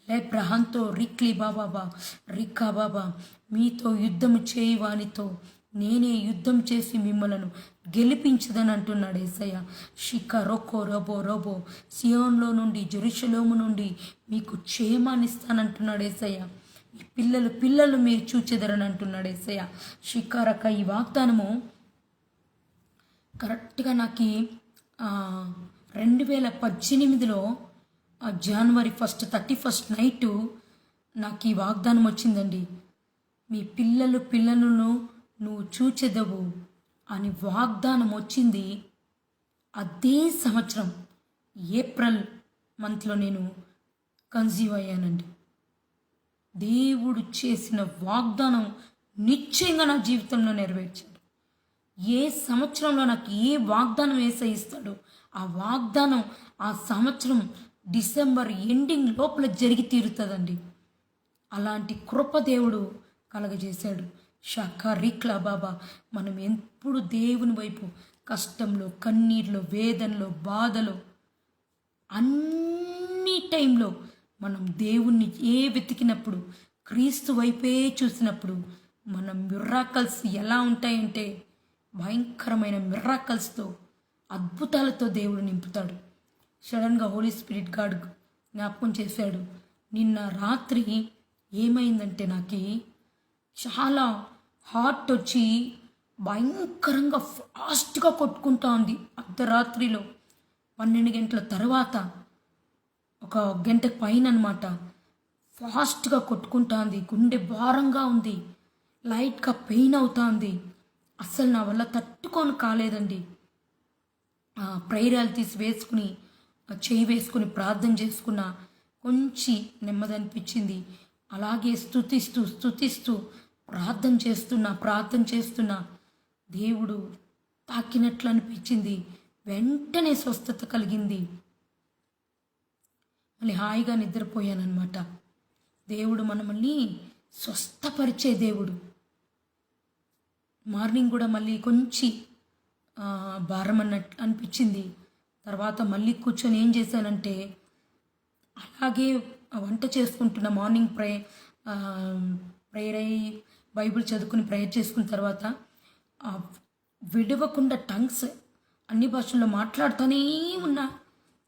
లేబ్రహంతో రిక్లీ బాబా రిక్కా బాబా. మీతో యుద్ధము చేయి వానితో నేనే యుద్ధం చేసి మిమ్మలను గెలిపించదని అంటున్నాడు యేసయ్య. షిక రొక్కో రోబో రోబో సియోన్లో నుండి జెరూషలేము నుండి మీకు క్షేమాన్ని ఇస్తానంటున్నాడు యేసయ్య. ఈ పిల్లలు మీరు చూచెదరని అంటున్నాడు యేసయ్య. షికారక ఈ వాగ్దానము కరెక్ట్గా నాకు 2018లో జనవరి 1 31 నైటు నాకు ఈ వాగ్దానం వచ్చిందండి. మీ పిల్లలను నువ్వు చూచెదవు అని వాగ్దానం వచ్చింది. అదే సంవత్సరం ఏప్రిల్ మంత్లో నేను కన్సీవ్ అయ్యానండి. దేవుడు చేసిన వాగ్దానం నిశ్చయంగా నా జీవితంలో నెరవేర్చాడు. ఏ సంవత్సరంలో నాకు ఏ వాగ్దానం ఇస్తాడో ఆ వాగ్దానం ఆ సంవత్సరం డిసెంబర్ ఎండింగ్ లోపల జరిగి తీరుతుందండి. అలాంటి కృప దేవుడు కలగజేశాడు. షక రిక్లా బాబా. మనం ఎప్పుడు దేవుని వైపు కష్టంలో, కన్నీరులో, వేదనలో, బాధలో, అన్ని టైంలో మనం దేవుణ్ణి వెతికినప్పుడు క్రీస్తు వైపే చూసినప్పుడు మన మిర్రాకల్స్ ఎలా ఉంటాయంటే భయంకరమైన మిర్రాకల్స్తో, అద్భుతాలతో దేవుడు నింపుతాడు. సడన్గా హోలీ స్పిరిట్ గాడ్ జ్ఞాపకం చేశాడు. నిన్న రాత్రి ఏమైందంటే నాకు చాలా హార్ట్ వచ్చి భయంకరంగా ఫాస్ట్గా కొట్టుకుంటా ఉంది. అర్ధరాత్రిలో 12 గంటల తర్వాత, ఒక గంటకు పైన అనమాట, ఫాస్ట్గా కొట్టుకుంటా ఉంది. గుండె భారంగా ఉంది, లైట్గా పెయిన్ అవుతా ఉంది. అస్సలు నా వల్ల తట్టుకొని కాలేదండి. ప్రేయరాలు తీసి వేసుకుని చేయి వేసుకుని ప్రార్థన చేసుకున్న కొంచెం నెమ్మది అనిపించింది. అలాగే స్తుతిస్తూ ప్రార్థన చేస్తున్నా దేవుడు తాకినట్లు అనిపించింది. వెంటనే స్వస్థత కలిగింది. మళ్ళీ హాయిగా నిద్రపోయానమాట. దేవుడు మనల్ని స్వస్థపరిచే దేవుడు. మార్నింగ్ కూడా మళ్ళీ కొంచెం భారం అన్నట్లు అనిపించింది. తర్వాత మళ్ళీ కూర్చొని ఏం చేశానంటే, అలాగే వంట చేసుకుంటున్న మార్నింగ్ ప్రేయర్ అయ్యి బైబిల్ చదువుకుని ప్రేయర్ చేసుకున్న తర్వాత విడవకుండా టంగ్స్ అన్ని భాషల్లో మాట్లాడుతూనే ఉన్నా.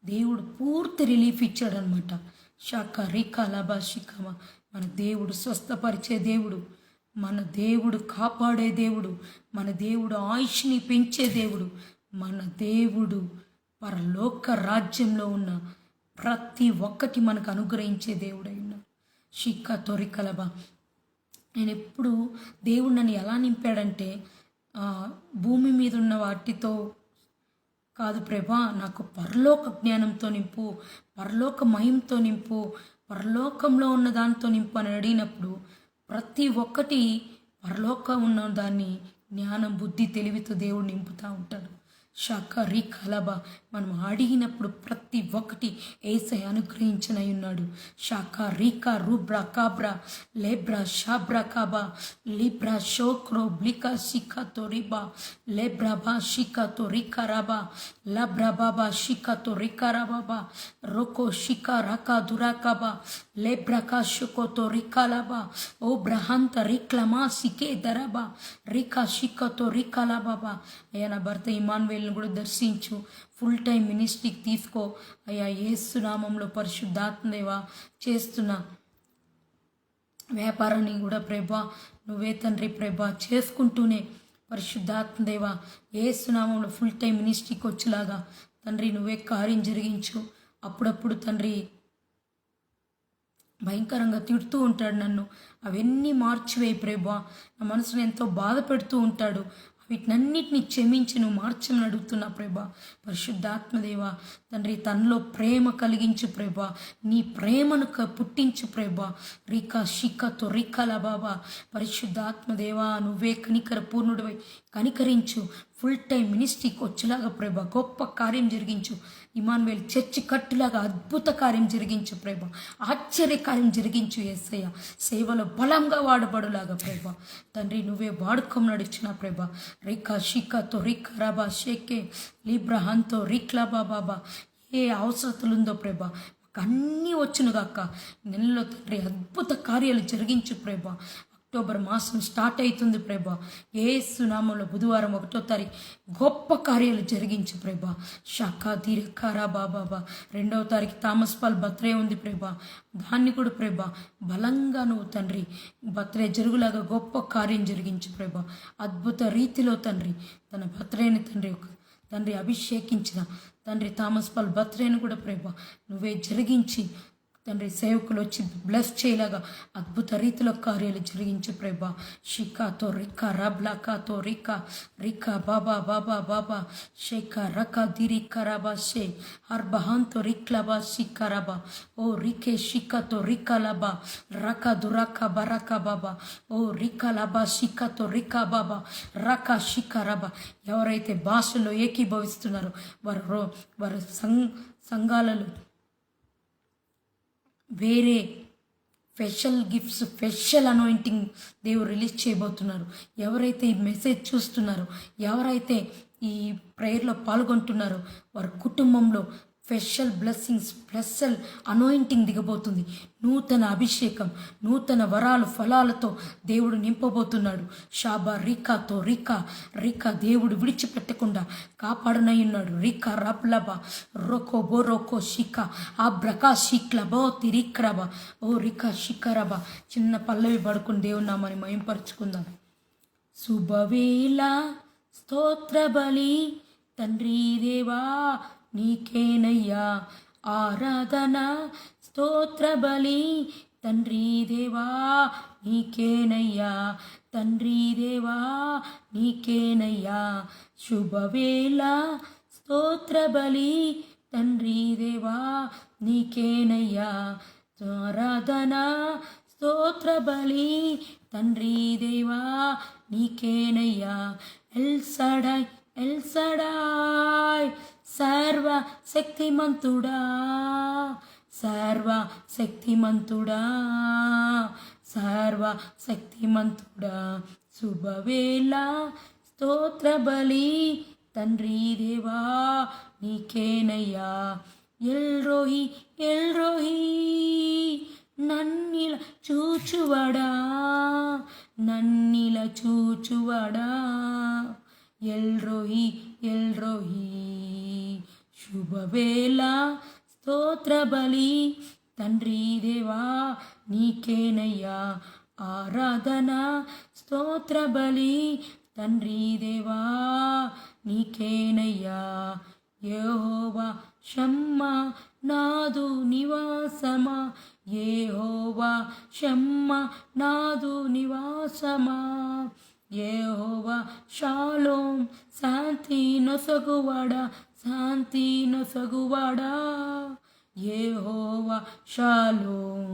దేవుడు పూర్తి రిలీఫ్ ఇచ్చాడనమాట. షాక రీకా లాభా షికామ. మన దేవుడు స్వస్థపరిచే దేవుడు, మన దేవుడు కాపాడే దేవుడు, మన దేవుడు ఆయుష్ని పెంచే దేవుడు, మన దేవుడు పరలోక రాజ్యంలో ఉన్న ప్రతి ఒక్కటి మనకు అనుగ్రహించే దేవుడై ఉన్నాడు. షిక్క తొరికలబ. నేను ఎప్పుడు దేవుడు నన్ను ఎలా నింపాడంటే, భూమి మీద ఉన్న వాటితో కాదు ప్రభా, నాకు పరలోక జ్ఞానంతో నింపు, పరలోక మహిమతో నింపు, పరలోకంలో ఉన్న దానితో నింపు అని అడిగినప్పుడు ప్రతి ఒక్కటి పరలోకం ఉన్న దాన్ని జ్ఞానం, బుద్ధి, తెలివితో దేవుడు నింపుతూ ఉంటాడు. షాక రీ కలబ. మనం అడిగినప్పుడు ప్రతి ఒక్కటి ఏసై అనుగ్రహించనై ఉన్నాడు. షాక రీకా రూబ్రా కాబ్రా లేబ్రా షాబ్రా కాబా లిబ్రా షోక్రో బ్లికా షికా తోరిబా లేబ్రా బా షికా తోరికా రాబా లబ్రా బాబా షికా తోరికా రాబాబా రోకో షికా రాకా దురాకాబా లేబ్రా కా షుకో తోరికా లాబా ఓ బ్రహంత రిక్లమా సికే దరబా రికా షికా తోరికా లాబాబా. అయ్యా నా భర్త ఇమాన్వేల్ కూడా దర్శించు, ఫుల్ టైం మినిస్ట్రీకి తీసుకో అయ్యా. యేసు నామంలో పరిశుద్ధాత్మదేవా చేస్తున్న వ్యాపారాన్ని కూడా ప్రభా నువ్వే తండ్రి ప్రభా చేసుకుంటూనే పరిశుద్ధాత్మదేవా యేసు నామంలో ఫుల్ టైం మినిస్ట్రీకి వచ్చేలాగా తండ్రి నువ్వే కార్యం జరిగించు. అప్పుడప్పుడు తండ్రి భయంకరంగా తిడుతూ ఉంటాడు నన్ను, అవన్నీ మార్చివేయి ప్రభా. నా మనసును ఎంతో బాధ పెడుతూ ఉంటాడు, వీటినన్నిటిని క్షమించి నువ్వు మార్చమని అడుగుతున్నా ప్రభా. పరిశుద్ధాత్మదేవా తండ్రి తనలో ప్రేమ కలిగించు ప్రభా, నీ ప్రేమను పుట్టించు ప్రభా. రీకా షిక్కతో రీకాల బాబా. పరిశుద్ధాత్మదేవా నువ్వే కనికర పూర్ణుడివై కనికరించు. ఫుల్ టైం మినిస్ట్రీకి వచ్చేలాగా ప్రభా గొప్ప కార్యం జరిగించు. ఇమాన్వేల్ చర్చి కట్టులాగా అద్భుత కార్యం జరిగించు ప్రభా, ఆశ్చర్య కార్యం జరిగించు యేసయ్య. సేవలో బలంగా వాడబడులాగా ప్రభా తండ్రి నువ్వే వాడుకోమని నడిచిన ప్రభా. రికా షికాతో రికా రాబా షేకే లిబ్రహాన్తో రిక్లాబా బాబా. ఏ అవసరతలుందో ప్రభా అన్నీ వచ్చునుగాక. నెలలో తండ్రి అద్భుత కార్యాలు జరిగించు ప్రభా. అక్టోబర్ మాసం స్టార్ట్ అవుతుంది ప్రభా. యేసు నామంలో బుధవారం 1వ తారీఖు గొప్ప కార్యాలు జరిగించు ప్రభా. షాకా దీర్ఘారా బాబా. 2వ తారీఖు థామస్ పాల్ బర్త్డే ఉంది ప్రభా, దాన్ని కూడా ప్రభా బలంగా నువ్వు తండ్రి బర్త్డే జరుగులాగా గొప్ప కార్యం జరిగించు ప్రభా. అద్భుత రీతిలో తండ్రి తన బర్త్డేని తండ్రి అభిషేకించిన తండ్రి థామస్ పాల్ బర్త్డేని కూడా ప్రభా నువ్వే జరిగించి తండ్రి సేవకులు వచ్చి బ్లెస్ చేయలాగా అద్భుత రీతిలో కార్యాలు జరిగించు ప్రభా. షికాతో రికా రబ్లాకాతో రికా రికా బాబా బాబా బాబా షేకా రకా దిరికా రాబా షే హర్బహాన్తో రిక్లాబా షికారాబా ఓ రికే షికాతో రికాలాబా రకా దురాకా బరాకా బాబా ఓ రికాలాబా షికాతో రికా బాబా రకా షికారాబా. ఎవరైతే భాషలో ఏకీభవిస్తున్నారో వారు సంఘాలలో వేరే స్పెషల్ గిఫ్ట్స్, స్పెషల్ అనాయింటింగ్ దేవుడు రిలీజ్ చేయబోతున్నారు. ఎవరైతే ఈ మెసేజ్ చూస్తున్నారో, ఎవరైతే ఈ ప్రేయర్లో పాల్గొంటున్నారో వారి కుటుంబంలో స్పెషల్ బ్లెస్సింగ్స్, స్పెషల్ అనాయింటింగ్ దిగబోతుంది. నూతన అభిషేకం, నూతన వరాలు ఫలాలతో దేవుడు నింపబోతున్నాడు. షాబా రికాతో రికా దేవుడు విడిచిపెట్టకుండా కాపాడనై ఉన్నాడు. రికా రబ్లబా రొకో బొరొకో షికా ఆ బ్రకా షిక్లబో తిరిక్రబా ఓ రికా షికరబా. చిన్న పల్లవి పడుకుని దేవుని నామని మయంపరుచుకుందాం. శుభవేళ స్తోత్ర బలి తండ్రి దేవా నీకేనయ్యా ఆరాధన, స్తోత్ర బలి తండ్రి దేవా నీకేనయ్యా, తండ్రి దేవా నీకేనయ్యా. శుభవేళ స్తోత్ర బలి తండ్రి దేవా నీకేనయ్యా ఆరాధన, స్తోత్ర బలి తండ్రి దేవా నీకేనయ్యా. ఎల్ సడాయ్ సర్వ శక్తిమంతుడా, సర్వ శక్తిమంతుడా, సర్వ శక్తిమంతుడా. శుభవేళ స్తోత్ర బలి తండ్రి దేవా నీకేనయ్యా. ఎల్రోహి నన్నిల చూచువడా, నన్నిల చూచువడా. ఎల్రోహి శుభవేళ స్తోత్ర బలి తండ్రి దేవా నీకేనయ్యా ఆరాధన, స్తోత్ర బలి తండ్రి దేవా నీకేనయ్యా. యెహోవా షమ్మా నాదు నివాసమా, యెహోవా షమ్మా నాదు నివాసమా. యెహోవా షాలోం శాంతి నొసగువాడా, శాంతి నొసగువాడా. యెహోవా షాలోం.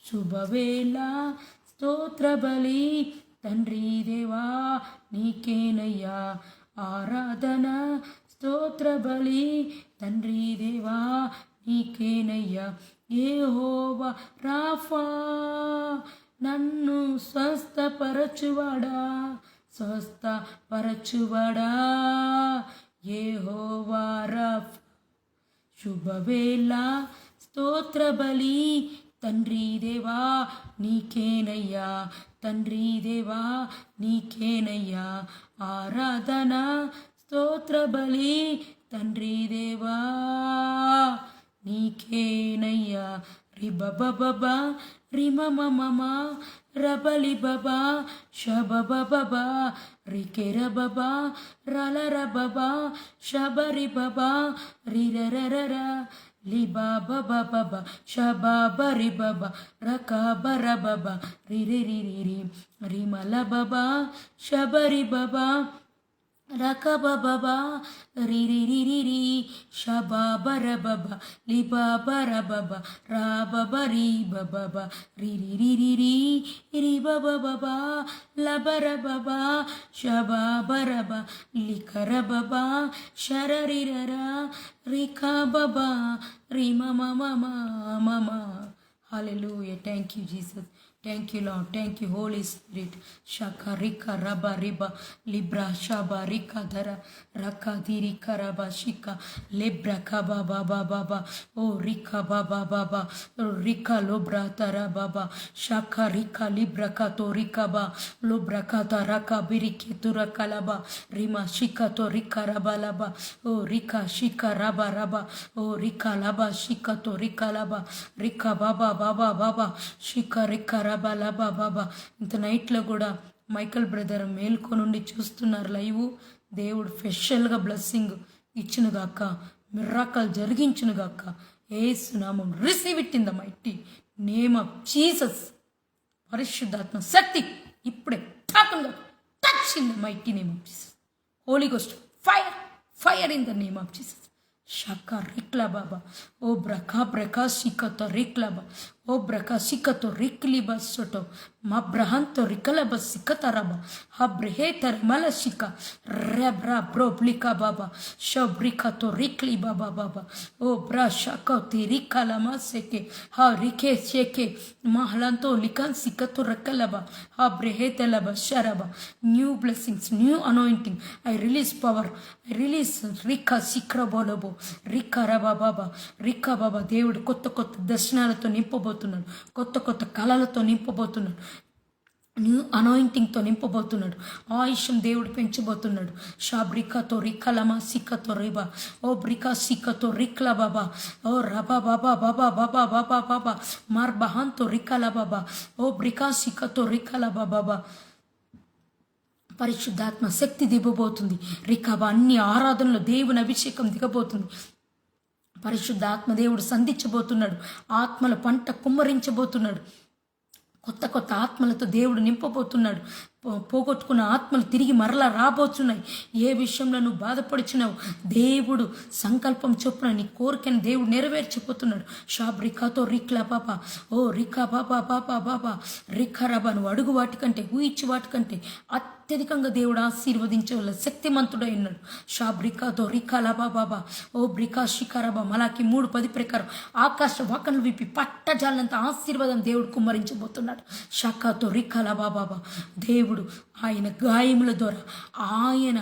శుభవేళ స్తోత్ర బలి తండ్రి దేవా నీకేనయ్యా ఆరాధన, స్తోత్ర బలి తండ్రి దేవా నీకేనయ్యా. యెహోవా రాఫా నన్ను స్వస్థపరచువాడా, స్వస్థపరచువాడా. యెహోవా రాఫా. శుభవేళ స్తోత్ర బలి తండ్రి దేవా నీకేనయ్యా, తండ్రి దేవా నీకేనయ్యా ఆరాధన, స్తోత్ర బలి తండ్రి దేవా నీకేనయ్యా. రిబబబా రిమమమమ రబలి బబా షబబబా రికెరబబా రలరబబా షబరి బబా రిరరర లిబాబబబ షబాబరి బబ రకబరబబ రిరిరిరి రిమలబబా షబరి బబా రకబబా రిరిరిరి షబాబరబబ లిబాబరబబ రాబబరి బబబ రిరిరిరి రిబబబా లబరబబా షబాబరబ లికరబబా షరరిరర రికబబా రిమమమమ. హల్లెలూయా. Thank you Jesus. Thank you, Lord. Thank you, Holy Spirit. Shaka rika raba riba libra shaba rika dara raka diri karaba shika libra kaba baba baba oh rika baba baba rika lobra tara baba shaka rika libra kato rika ba lobra kata raka biriki tura kalaba rima shika to rika raba laba oh rika shika raba raba oh rika laba shika to rika laba rika baba baba baba shika rika లబా బాబా. ఇంత నైట్లో కూడా మైకల్ బ్రదర్ మేల్కొనుండి చూస్తున్నారు లైవ్. దేవుడు స్పెషల్గా బ్లెస్సింగ్ ఇచ్చినగాక, మిరాకల్ జరిగించునుగాక. యేసు నామం receive it in the mighty name of Jesus. పరిశుద్ధాత్మ శక్తి ఇప్పుడే తాకునుగా touch in the mighty name of Jesus. Holy ghost fire in the name of Jesus. షaka రిక్లా బాబా ఓ బ్రకా షికత రిక్లాబా ఓ బ్రక సికతో రిక్లి బస్సోటో మా బ్రహంతో రికల సికతరబ హబ్రహేతర మల సిక రెబ్రా బ్రోబ్లికా బాబా షబ్రికతో రిక్లి బాబా బాబా ఓ బ్రా షకౌతి రికలమ సెకే హా రికే షేకే మహలంతో లికన్ సికతో రకలబ హబ్రహేతలబ షరబ new blessings new anointing I release power I release రికా సిక్రబోలబో రికా రబా బాబా రికా బాబా దేవుడు కొత్త కొత్త దర్శనాలతో నింపబోతున్నాడు, కొత్త కొత్త కళలతో నింపబోతున్నాడు, న్యూ అనాయింటింగ్తో నింపబోతున్నాడు, ఆయుష్యం దేవుడు పెంచబోతున్నాడు. షాబ్రికాతో రికలమా సిక్కతో రిబా ఓ బ్రికా సిక్కతో రిక్ల బాబా ఓ రబా బాబా బాబా బాబా బాబా బాబా మార్బహాన్తో రికల బాబా ఓ బ్రికా సిక్కతో రికల బాబా. పరిశుద్ధాత్మ శక్తి దిగబోతుంది. రికాబా అన్ని ఆరాధనలో దేవుని అభిషేకం దిగబోతుంది. పరిశుద్ధాత్మ దేవుడు సంధించబోతున్నాడు, ఆత్మల పంట కుమ్మరించబోతున్నాడు, కొత్త కొత్త ఆత్మలతో దేవుడు నింపబోతున్నాడు. పోగొట్టుకున్న ఆత్మలు తిరిగి మరలా రాబోతున్నాయి. ఏ విషయంలో నువ్వు బాధపడుచున్నావు దేవుడు సంకల్పం చొప్పున నీ కోరికను దేవుడు నెరవేర్చిపోతున్నాడు. షాబ్రికాతో రిక్లా బాబా ఓ రికా బాబా బాబా బాబా రికా రాబా నువ్వు అడుగు వాటికంటే ఊహించి వాటికంటే అత్యధికంగా దేవుడు ఆశీర్వదించే వల్ల శక్తిమంతుడై ఉన్నాడు. షాబ్రికాతో రికాలా బాబా ఓ బ్రికా షికారాబా మలాకి 3:10 ప్రకారం ఆకాశ వాకన్లు విప్పి పట్టజాలంత ఆశీర్వాదం దేవుడు కుమ్మరించబోతున్నాడు. షాకాతో రికాలా బాబా దేవుడు ఆయన గాయముల ద్వారా ఆయన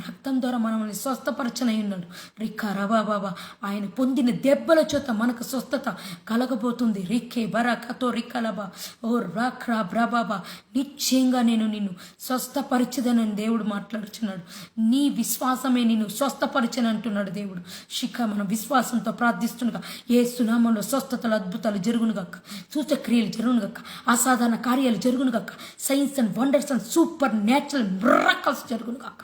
రక్తం ద్వారా మనల్ని స్వస్థపరచనై ఉన్నాడు. రిక్కా రబా బాబా ఆయన పొందిన దెబ్బల చేత మనకు స్వస్థత కలగబోతుంది. రిక్కే బరాకతో రిక్కలబా ఓ రాక్రా బ్రాబాబా నిశ్చయంగా నేను నిన్ను స్వస్థపరిచదనని దేవుడు మాట్లాడుచున్నాడు. నీ విశ్వాసమే నిన్ను స్వస్థపరిచని అంటున్నాడు దేవుడు. శిఖ మనం విశ్వాసంతో ప్రార్థిస్తుండగా యేసు నామములో స్వస్థతలు అద్భుతాలు జరుగునుగాక, సూచక్రియలు జరుగునుగాక, అసాధారణ కార్యాలు జరుగునుగాక, signs and wonders and supernatural miracles జరుగునుగాక.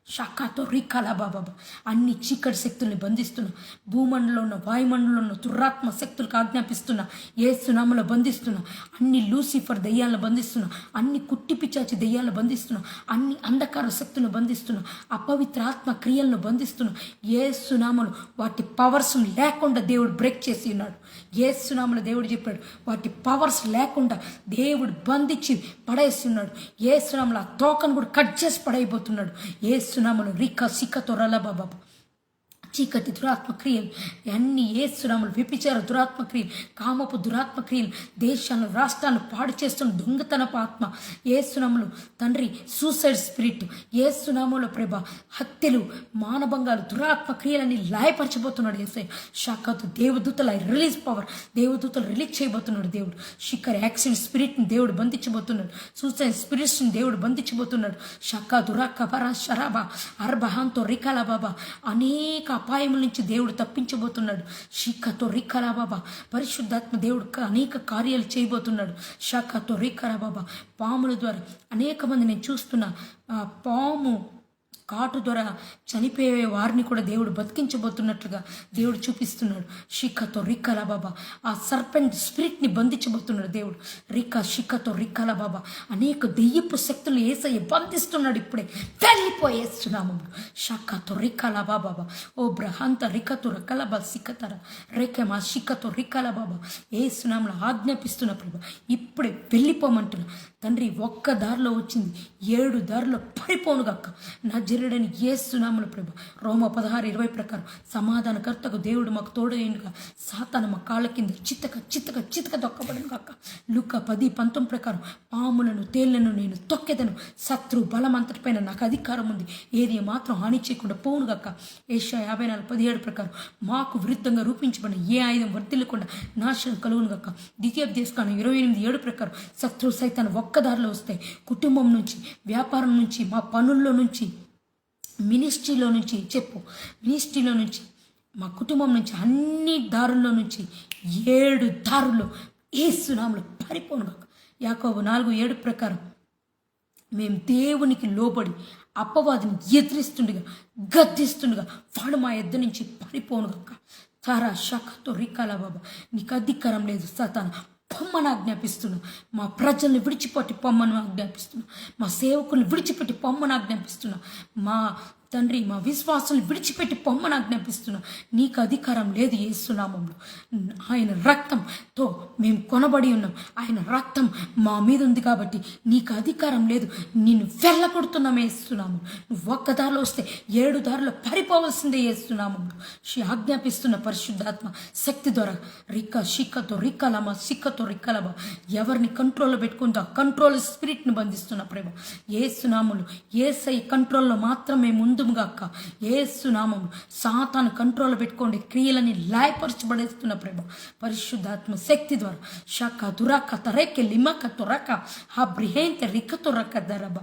షాకాతో రికాలా బాబా అన్ని చీకటి శక్తుల్ని బంధిస్తున్నా, భూమండలంలో ఉన్న వాయుమండలంలో ఉన్న దురాత్మ శక్తులకు ఆజ్ఞాపిస్తున్నా, యేసునామములో బంధిస్తున్నా, అన్ని లూసిఫర్ దెయ్యాలను బంధిస్తున్నా, అన్ని కుట్టి పిచాచి దెయ్యాలను బంధిస్తున్నా, అన్ని అంధకార శక్తులను బంధిస్తున్నా, అపవిత్ర ఆత్మ క్రియలను బంధిస్తున్నా. యేసునామములో వాటి పవర్స్ లేకుండా దేవుడు బ్రేక్ చేసి ఉన్నాడు. యేసునామములో దేవుడు చెప్పాడు వాటి పవర్స్ లేకుండా దేవుడు బంధించి పడేస్తున్నాడు. యేసునామములో ఆ తోకను కూడా కట్ చేసి పడైపోతున్నాడు. యేసునామములో రికా సిక్కతో రలబా బాబా చీకటి దురాత్మ క్రియలు అన్ని యేసునామములో వ్యభిచార దురాత్మ క్రియలు, కామపు దురాత్మ క్రియలు, దేశాలను రాష్ట్రాలను పాడు చేస్తున్న దొంగతనపు ఆత్మ యేసునామములో తండ్రి, సూసైడ్ స్పిరిట్ యేసునామములో ప్రభ హత్యలు, మానభంగాలు, దురాత్మ క్రియలని లాయపరచబోతున్నాడు. యేసయ్య శాఖతో దేవదూతల రిలీజ్ పవర్ దేవదూతలు రిలీజ్ చేయబోతున్నాడు దేవుడు. శిఖర్ యాక్సిడెంట్ స్పిరిట్ని దేవుడు బంధించబోతున్నాడు. సూసైడ్ స్పిరిట్స్ని దేవుడు బంధించబోతున్నాడు. షాక దురాక బరా షరాబా అర్బహాన్తో రికాలా బాబా అనేక అపాయముల నుంచి దేవుడు తప్పించబోతున్నాడు. షిఖతో రికాలా బాబా పరిశుద్ధాత్మ దేవుడు అనేక కార్యాలు చేయబోతున్నాడు. షాఖతో రికాలా బాబా పాముల ద్వారా అనేక మంది నేను చూస్తున్నా, పాము కాటు ద్వారా చనిపోయే వారిని కూడా దేవుడు బతికించబోతున్నట్లుగా దేవుడు చూపిస్తున్నాడు. షిఖతో రికాలా బాబా ఆ సర్పెంట్ స్పిరిట్ని బంధించబోతున్నాడు దేవుడు. షిఖతో రికాలా బాబా అనేక దెయ్యపు శక్తులు యేసయ్య బంధిస్తున్నాడు. ఇప్పుడే వెళ్ళిపోయేస్తున్నాము. షాఖతో రికాలా బాబా ఓ బ్రహంత రికతో రకలబా సిక్కతర రేఖమా షిఖతో రికాలా బాబా యేసునామములో ఆజ్ఞాపిస్తున్న ప్రభు ఇప్పుడే వెళ్ళిపోమంటున్నా తండ్రి. ఒక్క దారిలో వచ్చింది 7 దారిలో పడిపోనుగాక నజరేయుడైన యేసునామములో ప్రభు. రోమ 16:20 ప్రకారం సమాధానకర్తకు దేవుడు మాకు తోడైండుగా, సాతాను మా కాళ్ళ కింద చిత్తక చిత్తక చిత్తక తొక్కబడను కాక. లూకా 10:19 ప్రకారం పాములను తేళ్లను నేను తొక్కెదను, శత్రు బలమంతటిపైన నాకు అధికారం ఉంది, ఏది మాత్రం హాని చేయకుండా పోవునుగాక. యెషయా 54:17 ప్రకారం మాకు విరుద్ధంగా రూపించబడిన ఏ ఆయుధం వర్ధిల్లకుండా నాశనం కలుగునుగాక. ద్వితీయోపదేశకాండం 28:7 ప్రకారం శత్రు సైతాన్ని ఒక్కదారిలో వస్తాయి. కుటుంబం నుంచి, వ్యాపారం నుంచి, మా పనుల్లో నుంచి, మినిస్ట్రీలో నుంచి మినిస్ట్రీలో నుంచి, మా కుటుంబం నుంచి, అన్ని దారుల్లో నుంచి 7 దారుల్లో యేసునామములో పరిపోనుగాక. యాకోబు 4:7 ప్రకారం మేము దేవునికి లోబడి అపవాదిని ఎదిరిస్తుండగా గద్దిస్తుండగా వాడు మా యొద్ద నుంచి పరిపోనుగాక. తారా షాఖతో రికాలా బాబా నీకు అధికారం లేదు సాతాను, పొమ్మని ఆజ్ఞాపిస్తున్నా. మా ప్రజల్ని విడిచిపెట్టి పొమ్మను ఆజ్ఞాపిస్తున్నా. మా సేవకుల్ని విడిచిపెట్టి పొమ్మను ఆజ్ఞాపిస్తున్నా. మా తండ్రి మా విశ్వాసాలు విడిచిపెట్టి పొమ్మని ఆజ్ఞాపిస్తున్నా. నీకు అధికారం లేదు యేసునామంలో. ఆయన రక్తంతో మేము కొనబడి ఉన్నాం. ఆయన రక్తం మా మీద ఉంది కాబట్టి నీకు అధికారం లేదు. నిన్ను వెళ్ళగొడుతున్నాం యేసునామం. నువ్వు ఒక్క దారిలో వస్తే 7 దారిలో పరిపోవలసిందే యేసునామంలో. ఆజ్ఞాపిస్తున్న పరిశుద్ధాత్మ శక్తి ద్వారా రిక్క షిక్కతో రిక్కలమ సిక్కతో రిక్కలమ ఎవరిని కంట్రోల్లో పెట్టుకుందో ఆ కంట్రోల్ స్పిరిట్ని బంధిస్తున్న ప్రేమ యేసునామములు. యేసయ్య కంట్రోల్లో మాత్రమే ముందుగాక. యేసునామములు. సాతాను కంట్రోల్లో పెట్టుకోండి క్రియలని లాయపరచబడేస్తున్న ప్రేమ పరిశుద్ధాత్మ శక్తి ద్వారా షక దురక తరేకె లిమక తొరక హబ్రిహేంత రిక తొరక దరబ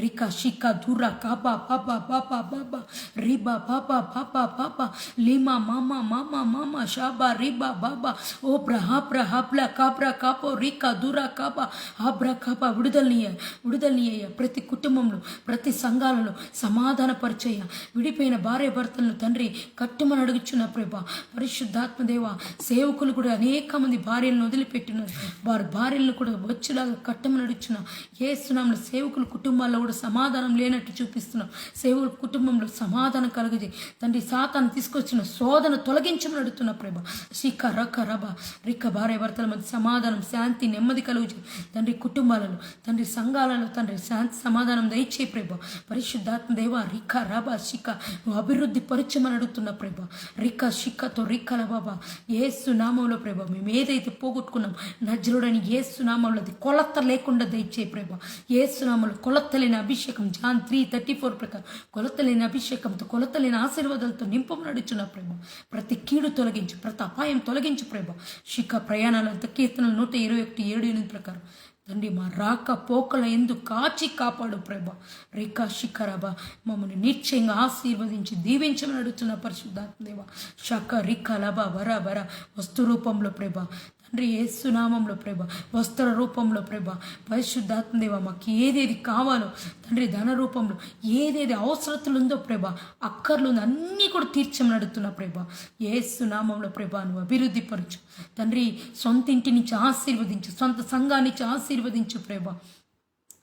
రిక షిక దుర కాబా బాబా బాబా బాబా రిబా బాబా బాబా బాబా లిమా మామా మామా మామా షాబా రిబా బాబా ఓ బ్రహాబ్ర హబ్ల కాబ్ర కాపో రిక దుర కాబా హాబ్ర కాబా విడుదలనీయ ప్రతి కుటుంబంలో ప్రతి సంఘాలలో సమాధాన పరిచయ విడిపోయిన భార్య భర్తలను తండ్రి కట్టుమని అడుగుచున్న ప్రభా పరిశుద్ధాత్మదేవ. సేవకులు కూడా అనేక మంది భార్యలను వదిలిపెట్టినారు. వారి భార్యలను కూడా వచ్చేలాగా కట్టమని అడుగుచున్న యేసునామములో సేవకుల కుటుంబాల్లో కూడా సమాధానం లేనట్టు చూపిస్తున్నాం. సేవకుల కుటుంబంలో సమాధానం కలుగుది తండ్రి. సాతాను తీసుకొచ్చిన శోధన తొలగించమని అడుగుతున్న ప్రభా శిఖ రక రబ రిక్క భార్య భర్తల మధ్య సమాధానం శాంతి నెమ్మది కలుగు తండ్రి. కుటుంబాలలో తండ్రి సంఘాలలో తండ్రి శాంతి సమాధానం దయచే ప్రభా పరిశుద్ధాత్మ దేవ. రిక్క రబ శిఖ నువ్వు అభివృద్ధి పరచమని అడుగుతున్న ప్రభా రిక్క శిఖతో రిక్కల బాబా యేసు నామంలో ప్రభా. మేము ఏదైతే పోగొట్టుకున్నాం నజరుడని యేసు నామంలో అది కొలత లేకుండా దయచే ప్రభా యేసు నామంలో. కొలత లేని అభిషేకం జాన్ 3:34 ప్రకారం కొలత లేని అభిషేకంతో కొలత లేని ఆశీర్వాదాలతో నింపమని అడుగుతున్న ప్రభా. ప్రతి కీడు తొలగించు ప్రతి అపాయం తొలగించు ప్రభా. శిఖ ప్రయాణాలంతా కీర్తనలు 121:7-8 ప్రకారం తండ్రి మా రాక పోకల ఎందుకు కాచి కాపాడు ప్రభా రేఖా శిఖరబా. మమ్మల్ని నిశ్చయంగా ఆశీర్వదించి దీవించమని అడుగుతున్న పరిశుద్ధాత్మదేవ. శక రిఖలబా వర వర వస్తు రూపంలో ప్రభా తండ్రి యేసునామంలో ప్రభా వస్త్ర రూపంలో ప్రభా పరిశుద్ధాత్మదేవ. మాకు ఏదేది కావాలో తండ్రి ధన రూపంలో ఏదేది అవసరతలు ఉందో ప్రభా అక్కర్లు ఉంది అన్నీ కూడా తీర్చమని అడుగుతున్న ప్రభా యేసునామంలో ప్రభా. నువ్వు అభివృద్ధి పరచు తండ్రి. సొంత ఇంటి నుంచి ఆశీర్వదించు సొంత సంఘాన్నించి ఆశీర్వదించు ప్రభా.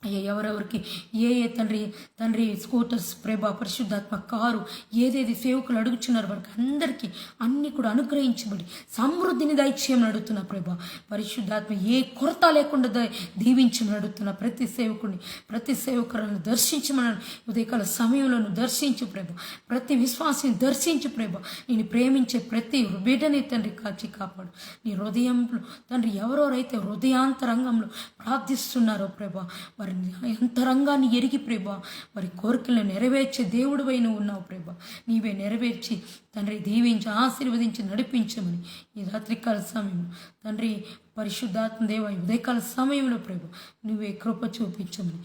అయ్యా ఎవరెవరికి ఏ తండ్రి స్కూటర్స్ ప్రభా పరిశుద్ధాత్మ కారు ఏదేది సేవకులు అడుగుచున్నారు వారికి అందరికీ అన్నీ కూడా అనుగ్రహించబడి సమృద్ధిని దయచేయమని అడుగుతున్నా ప్రభా పరిశుద్ధాత్మ. ఏ కొరత లేకుండా దీవించమని అడుగుతున్నా ప్రతి సేవకుడిని ప్రతి సేవకులను దర్శించమని ఉదయకాల సమయంలో దర్శించు ప్రభా. ప్రతి విశ్వాసిని దర్శించు ప్రభా. నేను ప్రేమించే ప్రతి బిడ్డని తండ్రి కాచి కాపాడు. నీ హృదయంలో తండ్రి ఎవరెవరైతే హృదయాంతరంగంలో ప్రార్థిస్తున్నారో ప్రభా వారి అంతరంగాన్ని ఎరిగి ప్రభా వారి కోరికలను నెరవేర్చే దేవుడివై నువ్వు ఉన్నావు ప్రభా. నీవే నెరవేర్చి తండ్రి దీవించి ఆశీర్వదించి నడిపించమని ఈ రాత్రికాల సమయం తండ్రి పరిశుద్ధాత్మ దేవ ఉదయకాల సమయంలో ప్రభా నువ్వే కృప చూపించమని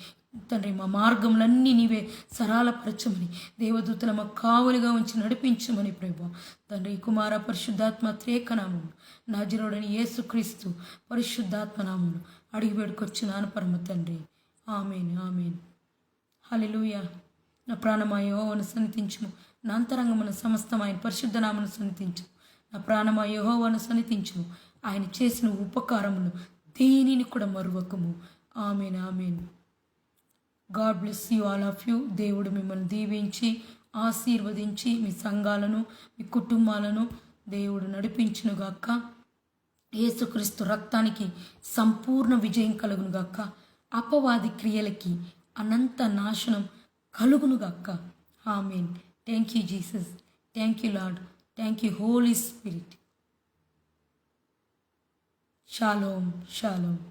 తండ్రి. మా మార్గములన్నీ నీవే సరళపరచమని దేవదూతల మా కావులుగా ఉంచి నడిపించమని ప్రభా తండ్రి. కుమార పరిశుద్ధాత్మ త్రేకనామము నాజరుడని యేసుక్రీస్తు పరిశుద్ధాత్మ నామమును అడిగి వేడుకొచ్చున్నాను పరమ తండ్రి. ఆమేన్ ఆమేన్. హల్లెలూయా. నా ప్రాణమా యెహోవాను సన్నిధించుము, నా అంతరంగమున సమస్తం ఆయన పరిశుద్ధ నామమును సన్నిధించు. నా ప్రాణమా యెహోవాను సన్నిధించుము, ఆయన చేసిన ఉపకారములు దేనిని కూడా మరువకము. ఆమేన్ ఆమేన్. God bless you all of you. దేవుడు మిమ్మల్ని దీవించి ఆశీర్వదించి మీ సంఘాలను మీ కుటుంబాలను దేవుడు నడిపించునుగాక. యేసుక్రీస్తు రక్తానికి సంపూర్ణ విజయం కలుగునుగాక. అపవాది క్రియలకి అనంత నాశనం కలుగునుగాక. ఆమేన్. Thank you Jesus. Thank you Lord. Thank you Holi spirit. షాలోమ్ షాలోమ్.